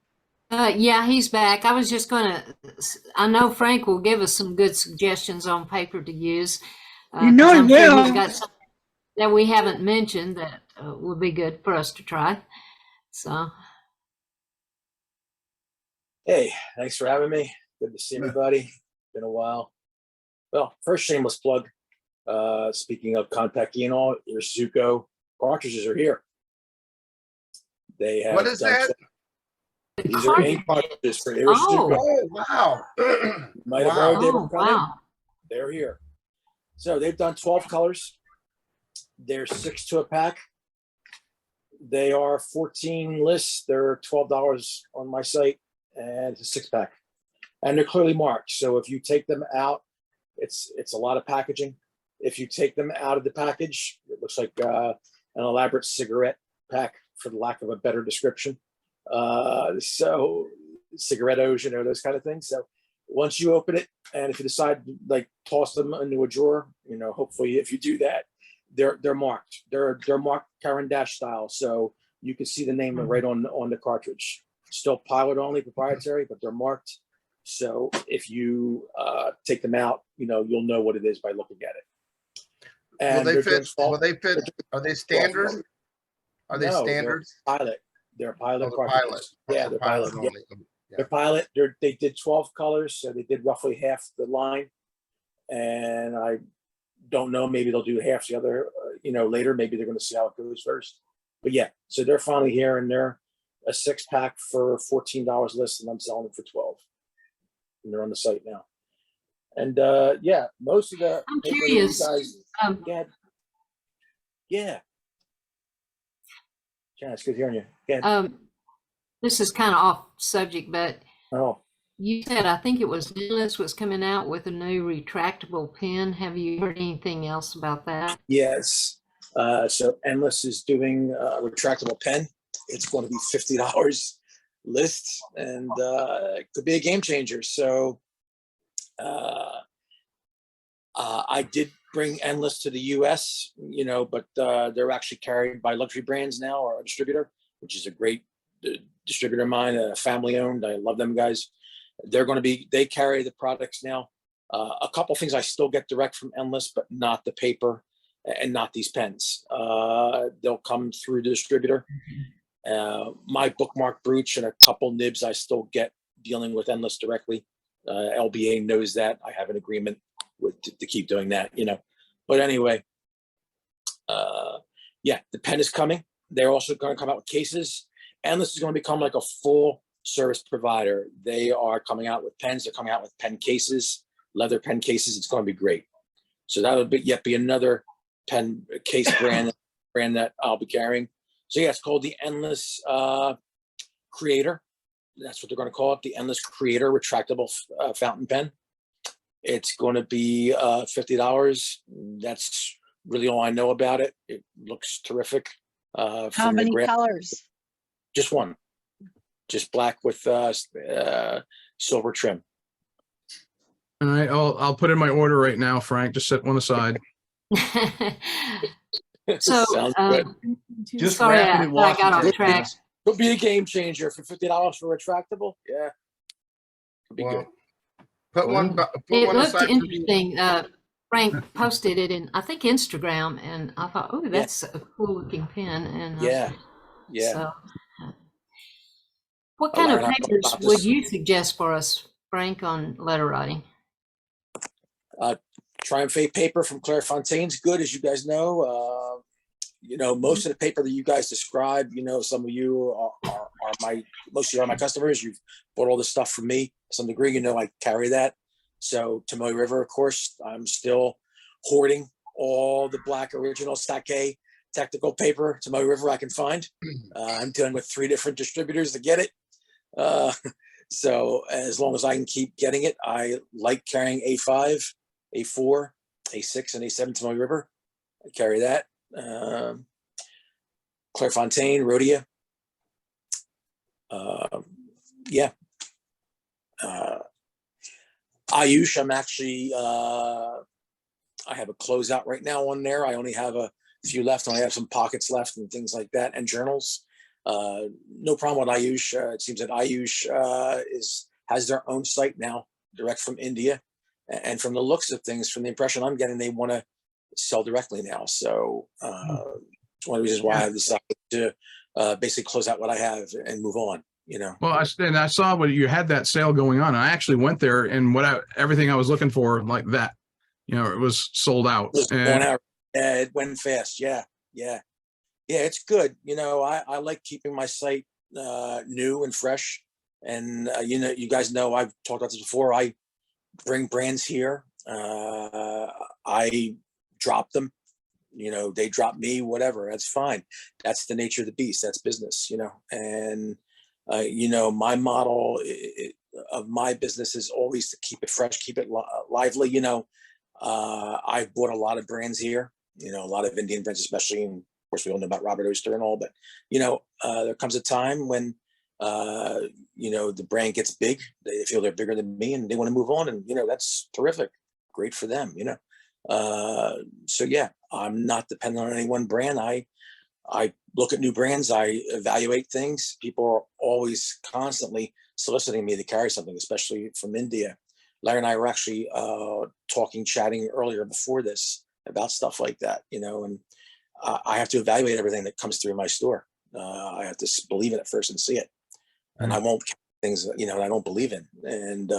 Yeah, he's back. I was just I know Frank will give us some good suggestions on paper to use. You know he I'm sure he's will. got something that we haven't mentioned that would be good for us to try. So, hey, thanks for having me. Good to see everybody. Been a while. Well, first shameless plug. Speaking of Konpeki and all, your Zuko cartridges are here. They have. What is that? These are ink cartridges for Zuko. Oh, wow. Might have heard they were coming. wow. They're here. So they've done 12 colors. They're 6 to a pack. They are 14 lists. They're $12 on my site, and it's a 6-pack. And they're clearly marked. So if you take them out, it's a lot of packaging. If you take them out of the package, it looks like an elaborate cigarette pack, for the lack of a better description. So cigarettos, those kind of things. So once you open it, and if you decide to toss them into a drawer, hopefully if you do that, they're marked. They're marked Karen Dash style, so you can see the name right on the cartridge. Still pilot only, proprietary, but they're marked. So if you take them out, you'll know what it is by looking at it. And will they fit? Will they fit? Are they standard? Are they standard? Pilot. They're pilot. Oh, pilot. Yeah, they're pilot. Only. Yeah. They're pilot. They did 12 colors, so they did roughly half the line. And I don't know, maybe they'll do half the other, later. Maybe they're going to see how it goes first. But yeah, so they're finally here, and they're a 6-pack for $14 list, and I'm selling them for 12. And they're on the site now. And yeah, most of the I'm curious. Yeah. Yeah, it's good hearing you. This is kind of off subject, but oh, you said, I think it was Endless was coming out with a new retractable pen. Have you heard anything else about that? Yes. So Endless is doing a retractable pen. It's going to be $50 list, and it could be a game changer. So I did bring Endless to the US, but they're actually carried by Luxury Brands now, or a distributor, which is a great distributor of mine, family owned. I love them guys. They carry the products now. A couple things I still get direct from Endless, but not the paper and not these pens. They'll come through the distributor. My bookmark brooch and a couple nibs I still get dealing with Endless directly. LBA knows that. I have an agreement with to keep doing that, you know. But anyway, yeah, the pen is coming. They're also going to come out with cases. Endless is going to become like a full service provider. They are coming out with pens. They're coming out with pen cases, leather pen cases. It's going to be great. So that'll be another pen case brand that I'll be carrying. So yeah, it's called the Endless Creator. That's what they're going to call it, the Endless Creator retractable fountain pen. It's going to be $50. That's really all I know about it. It looks terrific. How many colors? Just one, just black with silver trim. All right, I'll put in my order right now, Frank. Just set one aside. So, Sounds good. Just sorry, wrap it in I washi got off tape, track. guys. It'll be a game changer for $50 for retractable. Yeah, it'll be Well, good. put one It looked aside for me. interesting. Frank posted it in, I think, Instagram, and I thought, oh, that's a cool looking pen. And Yeah. So, what I'll kind of learn how to go papers about would this. you suggest for us, Frank, on letter writing? Triumph paper from Clairefontaine's good, as you guys know. You know, most of the paper that you guys describe, you know, some of you are most of you are my customers. You've bought all this stuff from me to some degree. You know, I carry that. So Tomoe River, of course, I'm still hoarding all the black original Sake technical paper Tomoe River I can find. I'm dealing with 3 different distributors to get it. So as long as I can keep getting it, I like carrying A5, A4, A6, and A7 Tomoe River. I carry that. Clairefontaine, Rhodia. Yeah. Ayush, I'm actually, I have a closeout right now on there. I only have a few left. I only have some pockets left and things like that, and journals. No problem with Ayush. It seems that Ayush has their own site now, direct from India. And from the looks of things, from the impression I'm getting, they want to sell directly now. So it's one of the reasons why I decided to basically close out what I have and move on. You know. Well, I saw when you had that sale going on. I actually went there, and everything I was looking for, like that, you know, it was sold out. It was going out. It went fast. Yeah. It's good. You know, I like keeping my site new and fresh. And you know, you guys know I've talked about this before. I bring brands here. I drop them. You know, they drop me. Whatever. That's fine. That's the nature of the beast. That's business. You know, and you know, my model of my business is always to keep it fresh, keep it lively. You know, I've bought a lot of brands here, you know, a lot of Indian brands, especially. And of course, we all know about Robert Oyster and all, but, you know, there comes a time when, you know, the brand gets big, they feel they're bigger than me and they want to move on. And, you know, that's terrific. Great for them, you know. So, yeah, I'm not dependent on any one brand. I look at new brands. I evaluate things. People are always constantly soliciting me to carry something, especially from India. Larry and I were actually chatting earlier before this about stuff like that, you know, and I have to evaluate everything that comes through my store. I have to believe in it first and see it. And I won't things, you know, I don't believe in. And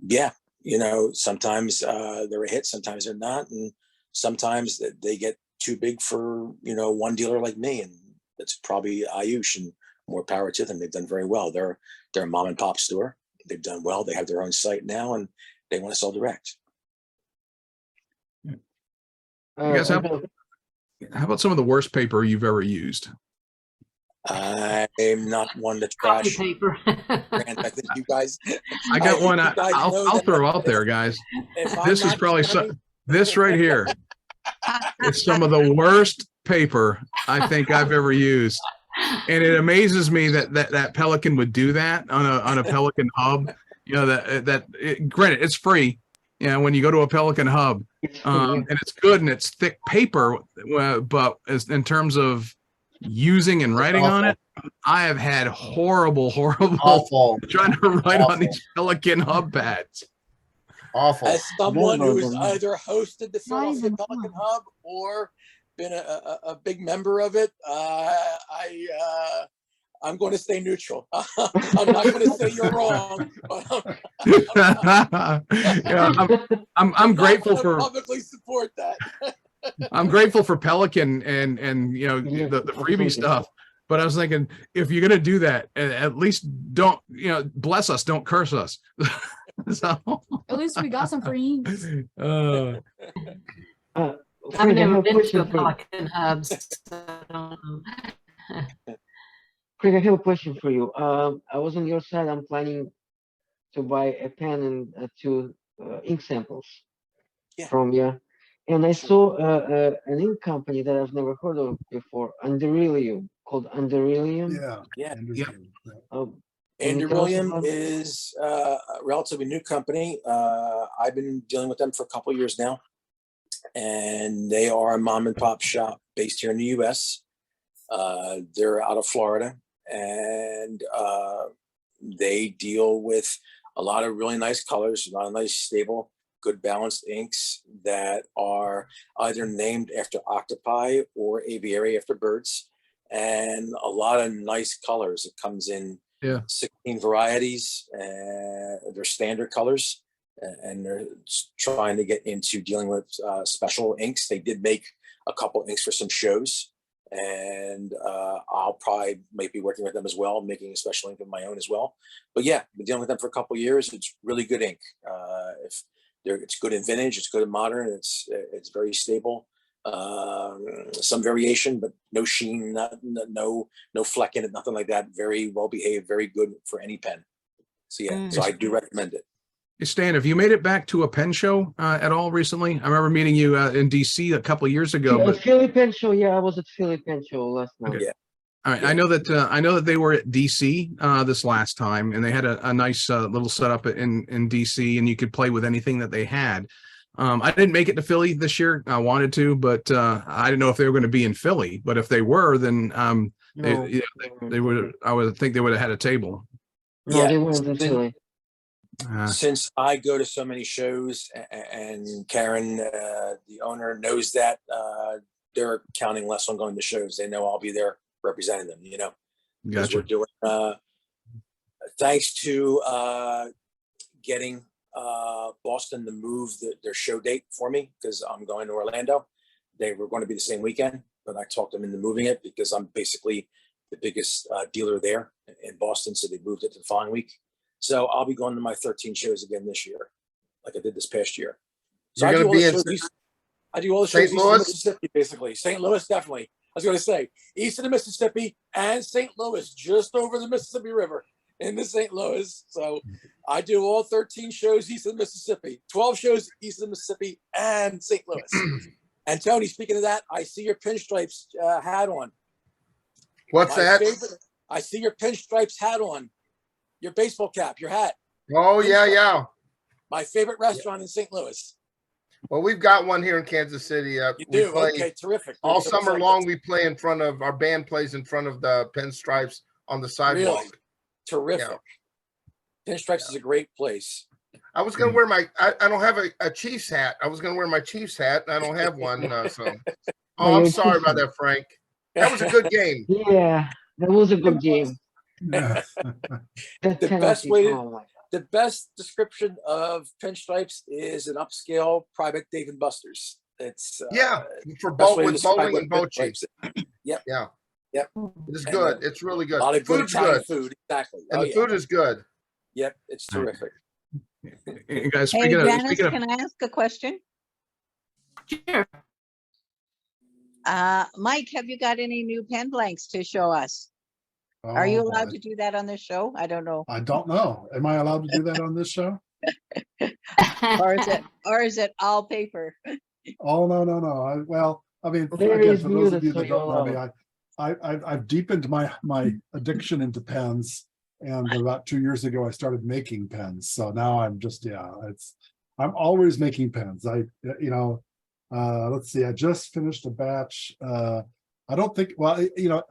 yeah, you know, sometimes they're a hit, sometimes they're not. And sometimes they get too big for, you know, one dealer like me, and that's probably Ayush, and more power to them. They've done very well. They're a mom and pop store. They've done well. They have their own site now, and they want to sell direct. You guys, how about some of the worst paper you've ever used? I'm not one to Copy trash paper. brands. I think you guys. I got one. think you guys know I'll that throw out there, guys. if I'm This is not probably carrying- this right here. It's some of the worst paper I think I've ever used, and it amazes me that Pelican would do that on a Pelican hub. You know granted, it's free. You know, when you go to a Pelican hub, and it's good and it's thick paper, but in terms of using and writing on it, I have had horrible trying to write on these Pelican hub pads. Awful. As someone who's either hosted the Philadelphia Pelican Hub or been a big member of it, I'm going to stay neutral. I'm not going to say you're wrong. But I'm grateful for publicly support that. I'm grateful for Pelican and you know the freebie stuff. But I was thinking, if you're gonna do that, at least don't, you know, bless us, don't curse us. So At least we got some free inks. I've Craig, I never have a been to a question for you. Pelican Hub. So I don't know. Craig, I have a question for you. I was on your side. I'm planning to buy a pen and two ink samples Yeah. from you. And I saw an ink company that I've never heard of before, Underilium, called Underilium. Yeah. Understand. Yeah. Can you tell us Pendulum about it? is a relatively new company. I've been dealing with them for a couple of years now, and they are a mom and pop shop based here in the U.S. They're out of Florida, and they deal with a lot of really nice colors, a lot of nice, stable, good balanced inks that are either named after octopi or aviary after birds, and a lot of nice colors. It comes in 16 varieties, and they're standard colors, and they're trying to get into dealing with special inks. They did make a couple inks for some shows, and I'll probably might be working with them as well, making a special ink of my own as well. But yeah, been dealing with them for a couple of years. It's really good ink. If it's good in vintage, it's good in modern. It's very stable. Some variation, but no sheen, no fleck in it, nothing like that. Very well behaved, very good for any pen. So yeah, so I do recommend it. Hey, Stan, have you made it back to a pen show at all recently? I remember meeting you in DC a couple of years ago. But Philly Pen Show, yeah, I was at Philly Pen Show last night. Okay. Yeah. All right. I know that they were at DC this last time, and they had a nice little setup in DC, and you could play with anything that they had. I didn't make it to Philly this year. I wanted to, but I didn't know if they were going to be in Philly. But if they were, then No, they would. I would think they would have had a table. no, they weren't in Philly. Since I go to so many shows, and Karen, the owner, knows that they're counting less on going to shows. They know I'll be there representing them, you know, because Gotcha. we're doing, thanks to getting Boston to move their show date for me, because I'm going to Orlando. They were going to be the same weekend, but I talked them into moving it because I'm basically the biggest dealer there in Boston. So they moved it to the following week. So I'll be going to my 13 shows again this year, like I did this past year. So I do all the shows east of Mississippi, basically. St. Louis, definitely. I was going to say east of the Mississippi and St. Louis, just over the Mississippi River in the St. Louis. So I do all 13 shows east of the Mississippi, 12 shows east of the Mississippi and St. Louis. And Tony, speaking of that, I see your pinstripes hat on. What's that? I see your pinstripes hat on. Your baseball cap, your hat. Oh, yeah. My favorite restaurant in St. Louis. Well, we've got one here in Kansas City. You do? Okay, terrific. All summer long, we play in front of, our band plays in front of the pinstripes on the sidewalk. Really? Terrific. Yeah. Pinstripes is a great place. I was going to wear I don't have a Chiefs hat. I was going to wear my Chiefs hat, and I don't have one. So, I'm sorry about that, Frank. That was a good game. Yeah, that was a good game. The best description of pinstripes is an upscale private Dave and Buster's. It's for bowling and boat chips. Yep. It's good. It's really good. A lot of good Italian food. Exactly. And the food is good. Yep, it's terrific. Hey guys, Hey, Janice, can I ask a question? Sure. Mike, have you got any new pen blanks to show us? Are you allowed to do that on this show? I don't know. I don't know. Am I allowed to do that on this show? or is it all paper? Oh, no. Well, I mean, again, for those of you that don't know me, I've deepened my addiction into pens, and about 2 years ago, I started making pens. So now I'm just, I'm always making pens. Let's see, I just finished a batch. I don't think, I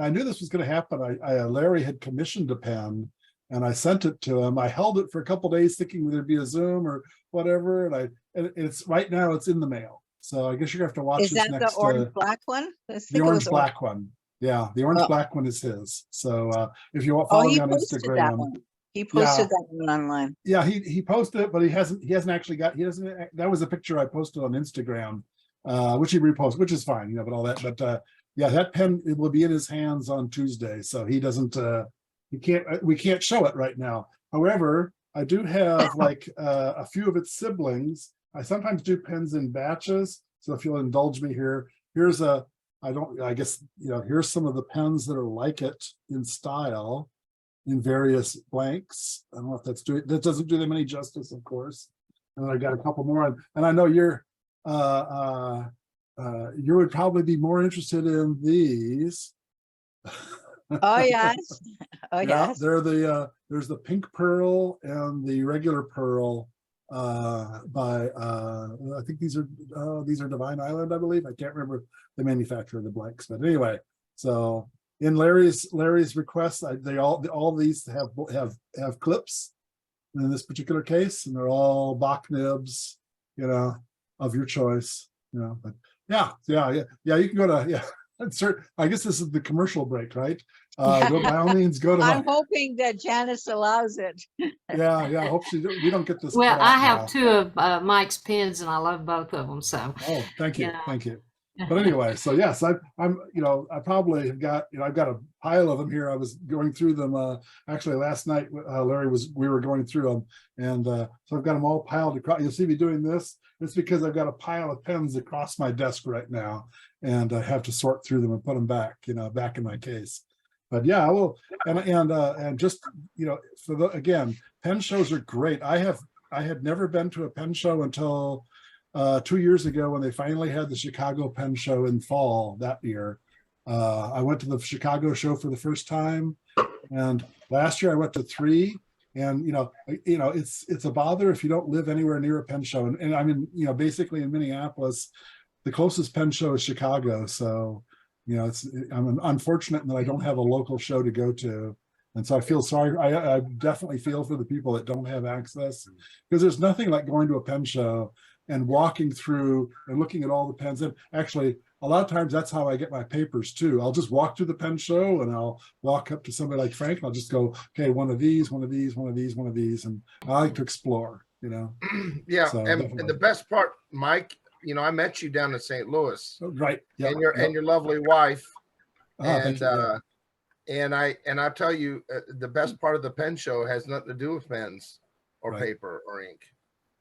knew this was going to happen. Larry had commissioned a pen, and I sent it to him. I held it for a couple of days thinking there'd be a Zoom or whatever. And it's right now, it's in the mail. So I guess you're going to have to watch this next. Is that the orange black one? The orange black one. Yeah, the orange Oh. black one is his. So if you Oh, follow he me on posted that Instagram, one. He posted that one online. yeah, he posted it, but he hasn't actually got, he doesn't, that was a picture I posted on Instagram, which he reposted, which is fine, but all that, but yeah, that pen, it will be in his hands on Tuesday, so he doesn't, we can't show it right now. However, I do have like a few of its siblings. I sometimes do pens in batches, so if you'll indulge me here, here's I guess, here's some of the pens that are like it in style, in various blanks. I don't know if that doesn't do them any justice, of course. And I got a couple more, and I know you would probably be more interested in these. Oh, yes. Oh, Yeah, yes. they're there's the pink pearl and the regular pearl by I think these are Divine Island, I believe. I can't remember the manufacturer of the blanks, but anyway, so in Larry's request, all these have clips in this particular case, and they're all Bach nibs, of your choice, but yeah, you can go to, I guess this is the commercial break, right? Go, by all means, go to I'm hoping that Janice allows it. yeah, I hope we don't get this. Well, cut out I have now. 2 of Mike's pens, and I love both of them. So. Oh, thank you, Yeah. thank you. But anyway, so yes, I'm I probably have got, I've got a pile of them here. I was going through them actually last night. We were going through them, and so I've got them all piled across. You'll see me doing this. It's because I've got a pile of pens across my desk right now, and I have to sort through them and put them back, back in my case. But yeah, I will, and just again, pen shows are great. I had never been to a pen show until 2 years ago when they finally had the Chicago Pen Show in fall that year. I went to the Chicago show for the first time, and last year I went to 3. And it's a bother if you don't live anywhere near a pen show. And I'm in, basically in Minneapolis, the closest pen show is Chicago. So I'm unfortunate that I don't have a local show to go to. And so I feel sorry. I definitely feel for the people that don't have access, because there's nothing like going to a pen show and walking through and looking at all the pens. And actually, a lot of times that's how I get my papers too. I'll just walk through the pen show, and I'll walk up to somebody like Frank, and I'll just go, okay, one of these, one of these, one of these, one of these. And I like to explore, Yeah, So, and the best part, Mike, I met you down in St. Louis. Right. And your lovely wife. Thank you, And I tell you, the best part of the pen show has nothing to do with pens or Right. paper or ink.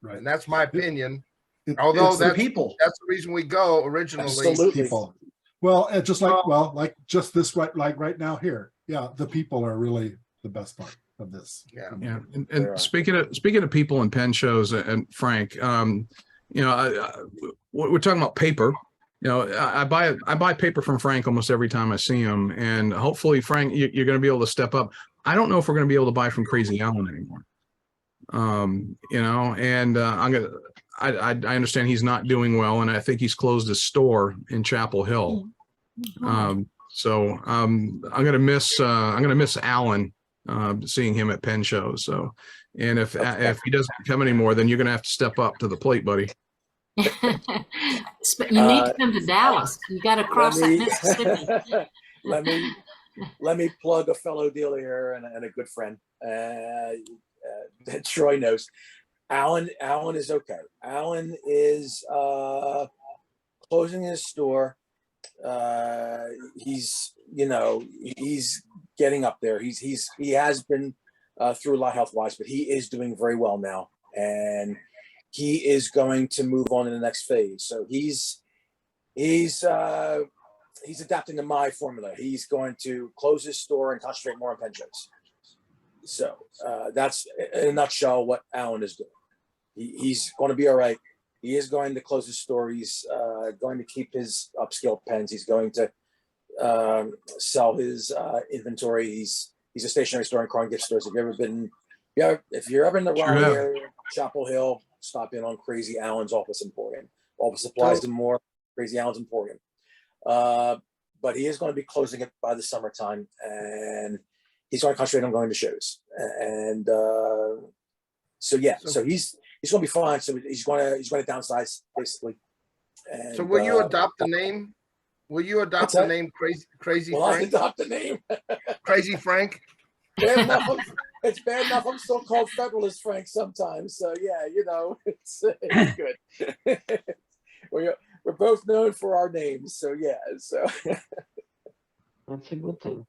Right. And that's my opinion. It- Although It's the that's people. the reason we go originally. Absolutely. people. Well, it's just like just this right now here. Yeah, the people are really the best part of this. Yeah. Yeah, and There are. speaking of people and pen shows, and Frank, we're talking about paper. I buy paper from Frank almost every time I see him, and hopefully, Frank, you're going to be able to step up. I don't know if we're going to be able to buy from Crazy Alan anymore. And I understand he's not doing well, and I think he's closed his store in Chapel Hill. So I'm gonna miss Alan, seeing him at pen shows. So, and if he doesn't come anymore, then you're gonna have to step up to the plate, buddy. You need to come to Dallas. You got to cross that Mississippi. let me plug a fellow dealer here and a good friend that Troy knows. Alan is okay. Alan is closing his store. He's getting up there. He has been through a lot health wise, but he is doing very well now, and he is going to move on to the next phase. So he's adapting to my formula. He's going to close his store and concentrate more on pen shows. So that's in a nutshell what Alan is doing. He's going to be all right. He is going to close his store. He's going to keep his upscale pens. He's going to sell his inventory. He's a stationery store and car and gift stores. If you're ever in the Raleigh area, Chapel Hill, stop in on Crazy Alan's Office Emporium. Office Supplies and more, Crazy Alan's Emporium. But he is going to be closing it by the summertime, and he's going to concentrate on going to shows. And so he's going to be fine. So he's going to downsize basically. And, So will you adopt the name? Will you adopt What's the that? name Crazy Well, I Frank? adopt the name. Crazy Frank? Bad enough, it's bad enough I'm still called Federalist Frank sometimes. So yeah, it's good. We're both known for our names. So yeah, so That's a good thing.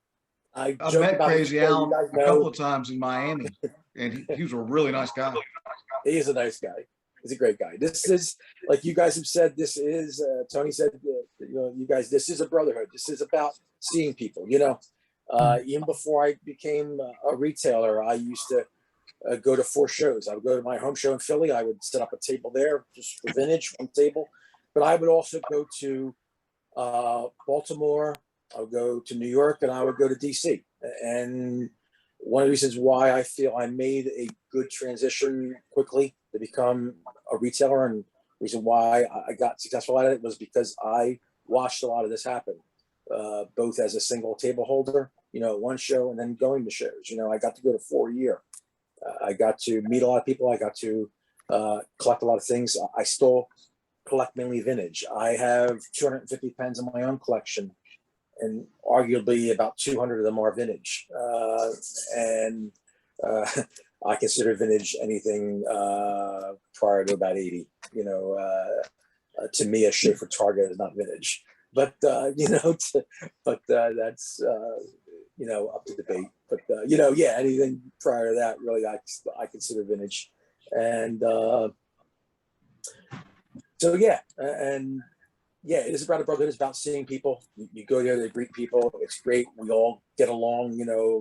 I've joke met about it, Crazy you Al guys a know. couple of times in Miami, and he was a really nice guy. He is a nice guy. He's a great guy. This is, like you guys have said, this is, Tony said, you guys, this is a brotherhood. This is about seeing people, even before I became a retailer, I used to go to 4 shows. I would go to my home show in Philly. I would set up a table there just for vintage, one table. But I would also go to Baltimore. I would go to New York, and I would go to DC. And one of the reasons why I feel I made a good transition quickly to become a retailer, and the reason why I got successful at it was because I watched a lot of this happen, both as a single table holder, at one show, and then going to shows. I got to go to 4 a year. I got to meet a lot of people. I got to collect a lot of things. I still collect mainly vintage. I have 250 pens in my own collection, and arguably about 200 of them are vintage. I consider vintage anything prior to about 80. To me, a Schaefer Target is not vintage, but that's up to debate. But anything prior to that, really, I consider vintage. And so it is about a brotherhood. It's about seeing people. You go there, they greet people. It's great. We all get along,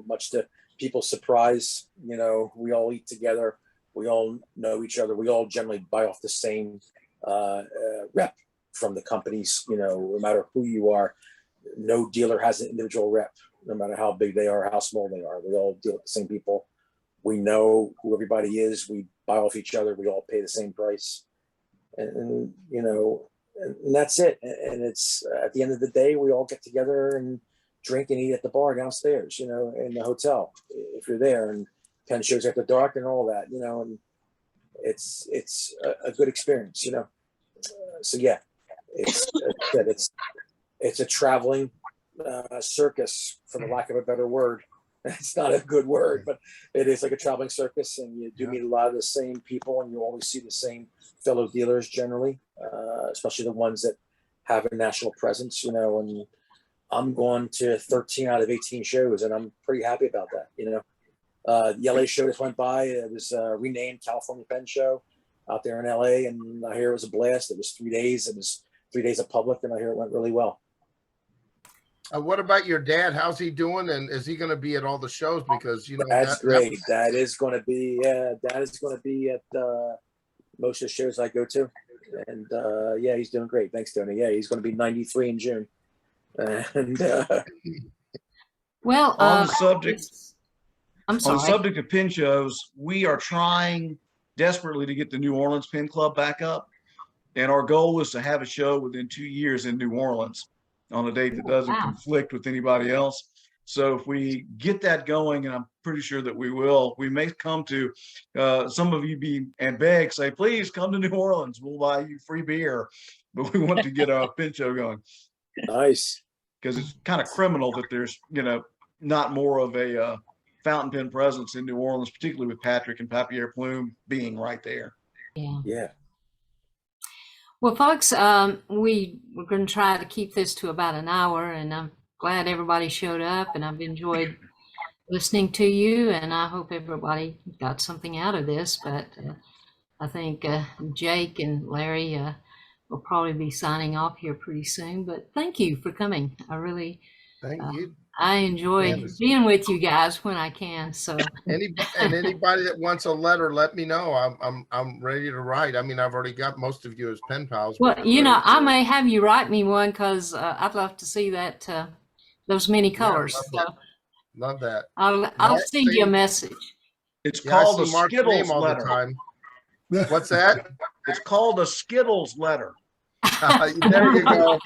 much to people's surprise. We all eat together. We all know each other. We all generally buy off the same rep from the companies. No matter who you are, no dealer has an individual rep, no matter how big they are, how small they are. We all deal with the same people. We know who everybody is. We buy off each other. We all pay the same price. And that's it. And it's at the end of the day, we all get together and drink and eat at the bar downstairs, in the hotel, if you're there, and pen shows after dark and all that, and it's a good experience, So yeah, it's a traveling circus, for the lack of a better word. It's not a good word, but it is like a traveling circus, and you do meet a lot of the same people, and you always see the same fellow dealers generally, especially the ones that have a national presence, and I'm going to 13 out of 18 shows, and I'm pretty happy about that. The LA show just went by. It was renamed California Pen Show out there in LA, and I hear it was a blast. It was 3 days. It was 3 days of public, and I hear it went really well. What about your dad? How's he doing? And is he going to be at all the shows? Because that's great. Dad is going to be at most of the shows I go to, and he's doing great. Thanks, Tony. Yeah, he's going to be 93 in June. And well, on the subject, I'm sorry. On the subject of pen shows, we are trying desperately to get the New Orleans Pen Club back up, and our goal is to have a show within 2 years in New Orleans on a date that doesn't conflict with anybody else. So if we get that going, and I'm pretty sure that we will, we may come to some of you and beg, say, please come to New Orleans. We'll buy you free beer. But we want to get a pen show going. Nice. Because it's kind of criminal that there's, not more of a fountain pen presence in New Orleans, particularly with Patrick and Papier Plume being right there. Yeah. Well, folks, we're going to try to keep this to about an hour, and I'm glad everybody showed up, and I've enjoyed listening to you, and I hope everybody got something out of this. But I think Jake and Larry will probably be signing off here pretty soon. But thank you for coming. I really thank you. I enjoy being with you guys when I can. So anybody that wants a letter, let me know. I'm ready to write. I mean, I've already got most of you as pen pals. Well, I may have you write me one, because I'd love to see that those many colors. Love that. I'll send you a message. It's called a Skittles letter. What's that? It's called a Skittles letter. There you go.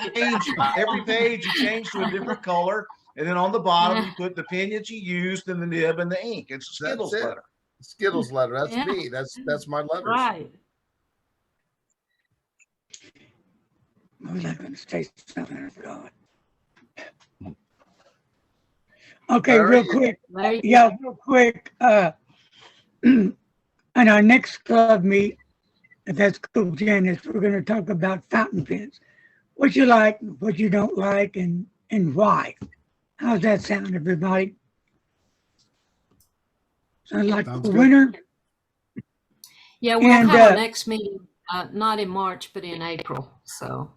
Every page you change to a different color, and then on the bottom you put the pen that you used and the nib and the ink. It's a Skittles letter. Skittles letter. That's me. That's my letters. Right. I was going to say something. I forgot. Okay, All real right. quick. Larry, Yeah, real quick. In our next club meet, if that's cool, Janice, we're going to talk about fountain pens. What you like, what you don't like, and why. How's that sound, everybody? Sound like Sounds a good. winner? yeah, we'll And have our next meeting, not in March, but in April. So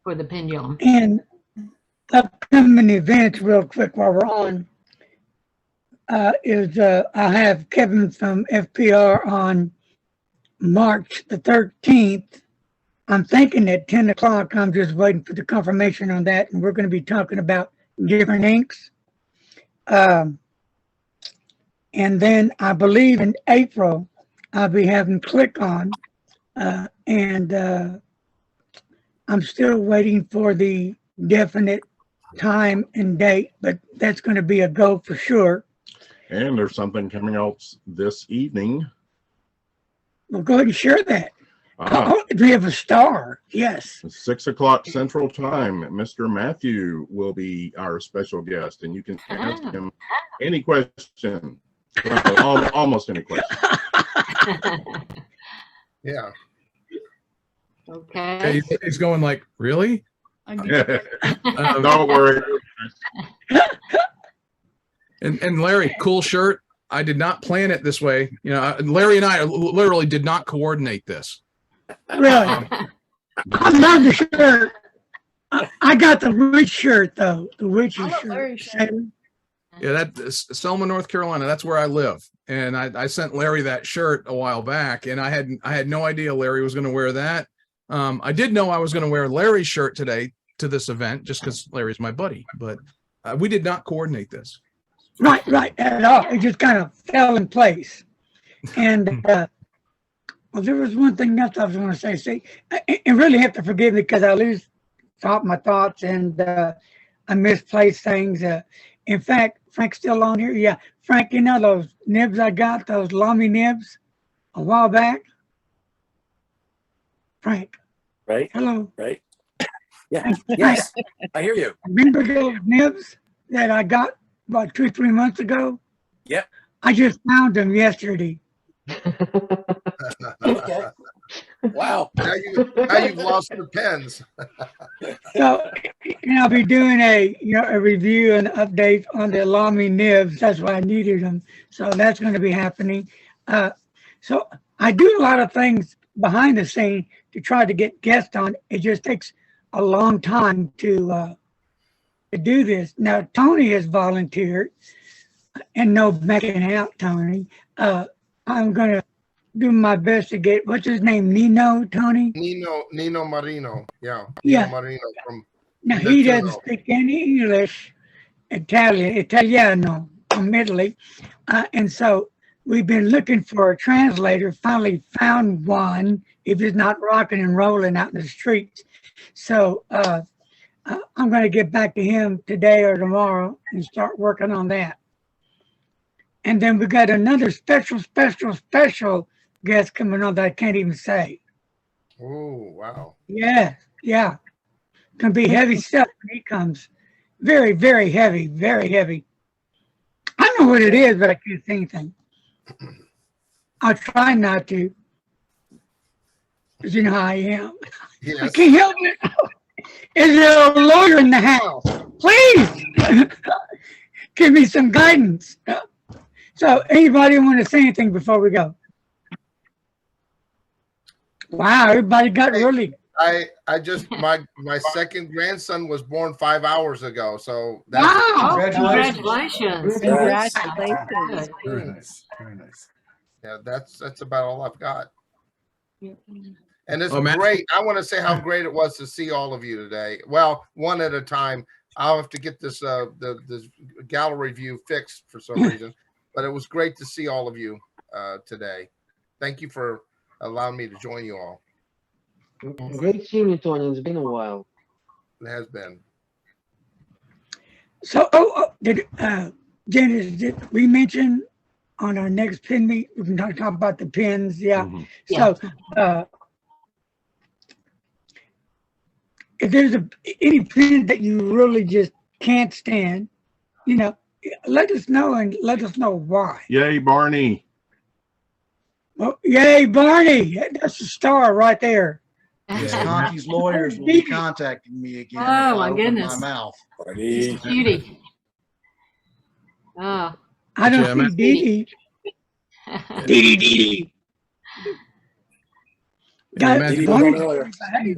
for the Pendulum. and upcoming events, real quick, while we're on, is I have Kevin from FPR on March the 13th. I'm thinking at 10 o'clock. I'm just waiting for the confirmation on that. And we're going to be talking about different inks. And then I believe in April, I'll be having Click On. And I'm still waiting for the definite time and date, but that's going to be a go for sure. And there's something coming out this evening. Well, go ahead and share that. Ah, Oh, we have a star. Yes. 6 o'clock Central Time. Mr. Matthew will be our special guest, and you can ask him any question. Well, almost any question. Yeah. Okay. He's going like, really? Don't worry. And Larry, cool shirt. I did not plan it this way. You know, Larry and I literally did not coordinate this. Really? I love the shirt. I got the witch shirt though. The witch's I love shirt. Larry's shirt. Yeah, that's Selma, North Carolina. That's where I live. And I sent Larry that shirt a while back, and I had no idea Larry was going to wear that. I did know I was going to wear Larry's shirt today to this event just because Larry's my buddy, but we did not coordinate this. Right at all. It just kind of fell in place. And well, there was one thing else I was going to say. See, and really have to forgive me because I lose my thoughts and I misplace things. In fact, Frank's still on here. Yeah, Frank, you know those nibs I got, those Lamy nibs a while back? Frank. Right. Hello. Right. Yeah. Yes. I hear you. Remember those nibs that I got about 2 or 3 months ago? Yep. I just found them yesterday. Okay. Wow. Now you've lost the pens. So, and I'll be doing a review and update on the Lamy nibs. That's why I needed them. So that's going to be happening. So I do a lot of things behind the scene to try to get guests on. It just takes a long time to do this. Now Tony has volunteered, and no backing out, Tony. I'm going to do my best to get, what's his name, Nino, Tony? Nino Marino. Yeah. Yeah. Nino Marino from Now he doesn't speak any English, Italiano from Italy. And so we've been looking for a translator, finally found one, if he's not rocking and rolling out in the streets. So I'm going to get back to him today or tomorrow and start working on that. And then we got another special guest coming on that I can't even say. Oh, wow. Yeah. Gonna be heavy stuff when he comes. Very, very heavy, very heavy. I know what it is, but I can't say anything. I'll try not to. Because you know how I am. Yes. I can't help it. Is there a lawyer in the house? Please give me some guidance. So anybody want to say anything before we go? Wow, everybody got really. I just my second grandson was born 5 hours ago. So that's Wow. Congratulations. Congratulations. Very nice. Very nice. yeah, that's about all I've got. And it's Matt? great. I want to say how great it was to see all of you today. Well, one at a time. I'll have to get this the gallery view fixed for some reason, but it was great to see all of you today. Thank you for allowing me to join you all. Great seeing you, Tony. It's been a while. It has been. So, Janice, did we mention on our next pin meet, we can talk about the pins? Yeah. Mhm. So, if there's any pin that you really just can't stand, let us know and let us know why. Yay, Barney. Well, yay, Barney. That's the star right there. These Yeah. Conti's lawyers will be contacting me again. Oh, if I my open goodness. My mouth. He's a cutie. Oh. I don't Yeah, see Dee Dee. Dee Dee. Yeah, Matthew,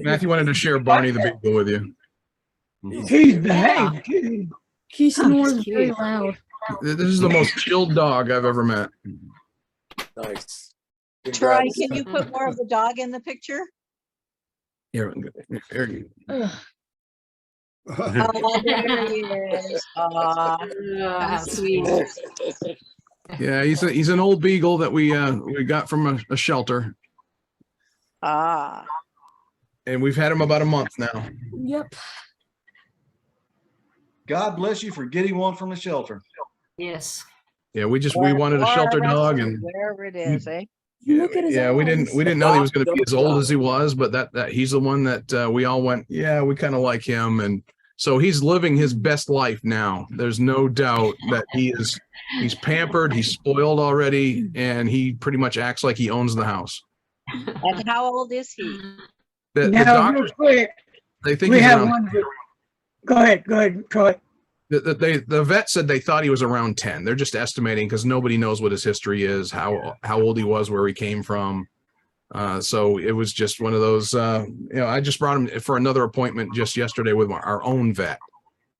Matthew wanted to share Barney the Beagle with you. He's behaved too. He Huh. snores very loud. This is the most chilled dog I've ever met. Nice. Troy, Congrats. can you put more of the dog in the picture? Here you go. Oh, there he is. Aw, Oh, how that's sweet. Yeah, he's an old beagle that we got from a shelter, Ah, and we've had him about a month now. Yep. God bless you for getting one from the shelter. Yes. Yeah, we wanted a shelter dog, and wherever it is, eh? Look at his yeah, we eyes. didn't know he was going to be as old as he was, but that he's the one that we all went, yeah, we kind of like him, and so he's living his best life now. There's no doubt that he's pampered, he's spoiled already, and he pretty much acts like he owns the house. And how old is he? The Now, doctors, real quick, they think we he's have around. one. Go ahead, Troy. The vet said they thought he was around 10. They're just estimating because nobody knows what his history is, how old he was, where he came from. So it was just one of those, I just brought him for another appointment just yesterday with our own vet,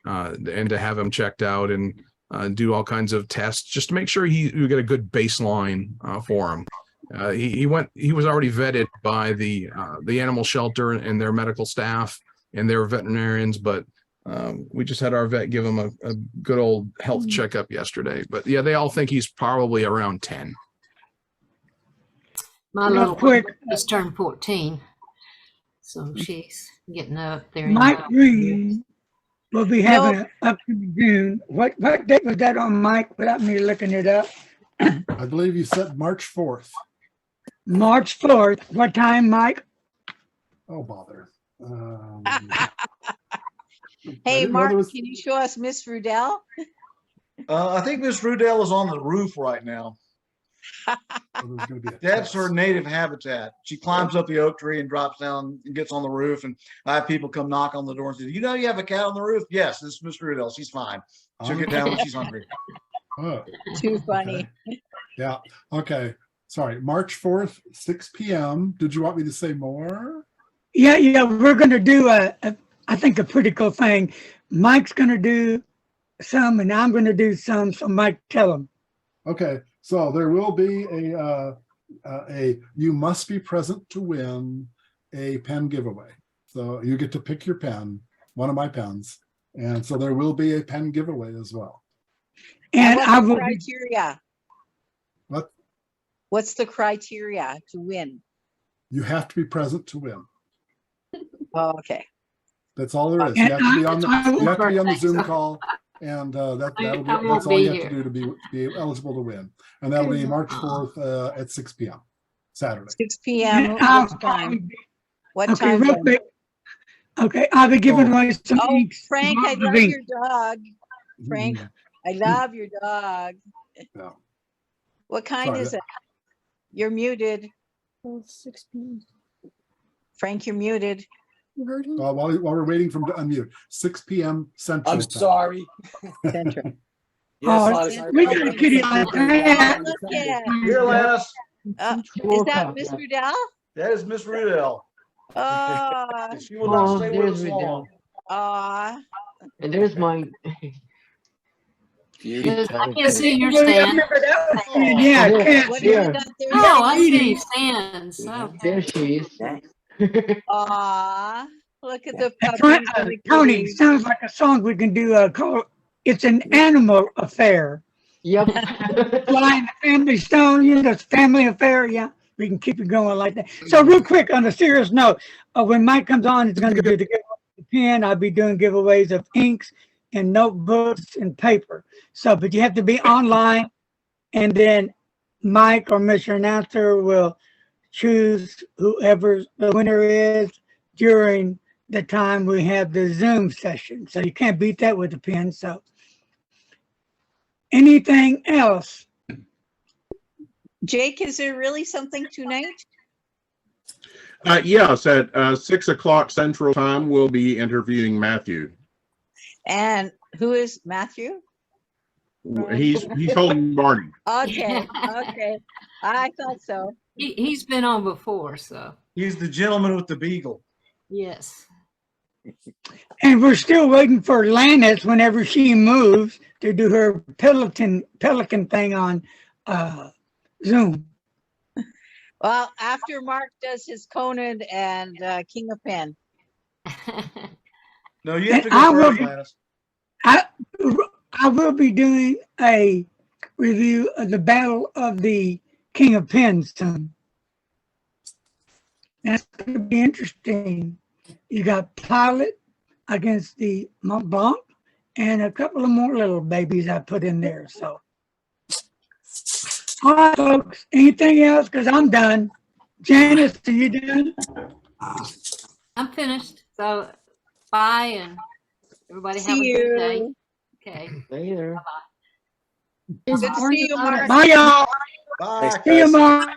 and to have him checked out and do all kinds of tests just to make sure you get a good baseline for him. He was already vetted by the animal shelter and their medical staff and their veterinarians, but we just had our vet give him a good old health checkup yesterday. But yeah, they all think he's probably around 10. My Real little quick. one just turned 14. So she's getting up there. Mike Green will be having an upcoming June. What date was that on, Mike, without me looking it up? I believe you said March 4th. March 4th. What time, Mike? Oh, bother. Hey, Mark, can you show us Miss Rudell? I think Miss Rudell is on the roof right now. That's her native habitat. She climbs up the oak tree and drops down and gets on the roof. And I have people come knock on the door and say, you have a cat on the roof? Yes, this is Miss Rudell. She's fine. She'll get down when she's hungry. Oh, too funny. Okay. Yeah. Okay. Sorry. March 4th, 6 p.m. Did you want me to say more? Yeah. We're going to do I think a pretty cool thing. Mike's going to do some and I'm going to do some. So Mike, tell him. Okay. So there will be you must be present to win a pen giveaway. So you get to pick your pen, one of my pens. And so there will be a pen giveaway as well. And what's the criteria? What? What's the criteria to win? You have to be present to win. Oh, okay. That's all there is. You have to be on the Zoom call, and that's all you have to do to be eligible to win. And that'll be March 4th at 6 p.m. Saturday. 6 p.m. What time? What time? Real quick. Okay, I'll be giving away some inks. Frank, I love your dog. Frank, I love your dog. Yeah. What kind is it? You're muted. Oh, 6 p.m. Frank, you're muted. You heard him? While we're waiting for him to unmute, 6 p.m. Central. I'm sorry. Central. We got a kitty like that. Look at Here, Lannis. Is that Miss Rudell? That is Miss Rudell. Oh, She will not stay with us long. aw. And there's my I can't see your stand. Yeah, What do you got there? Oh, I see stands. there she is. Aw, look at the puppy. Tony, sounds like a song we can do. Called "It's an Animal Affair." Yep. Flying the Family Stone, it's family affair. Yeah, we can keep it going like that. So real quick, on a serious note, when Mike comes on, it's going to do the giveaway of the pen. I'll be doing giveaways of inks and notebooks and paper. So, but you have to be online, and then Mike or Mr. Announcer will choose whoever the winner is during the time we have the Zoom session. So you can't beat that with a pen. So Anything else? Jake, is there really something tonight? Yes, at 6 o'clock Central Time, we'll be interviewing Matthew. And who is Matthew? He's holding Barney. Okay, okay. I thought so. He's been on before, so He's the gentleman with the beagle. yes. And we're still waiting for Lannis whenever she moves to do her pelican thing on Zoom. Well, after Mark does his Conan and King of Pen. No, you have to And I go will first, be- Lannis. I will be doing a review of the Battle of the King of Pens soon. That's going to be interesting. You got Pilot against the Mont Blanc and a couple of more little babies I put in there. So, all right, folks. Anything else? Because I'm done. Janice, are you done? I'm finished. So bye, and everybody have See a good day. you. Okay. Later. Is Good to Orange see you, allowed Mark. at Bye, y'all. Bye. See you, Mark.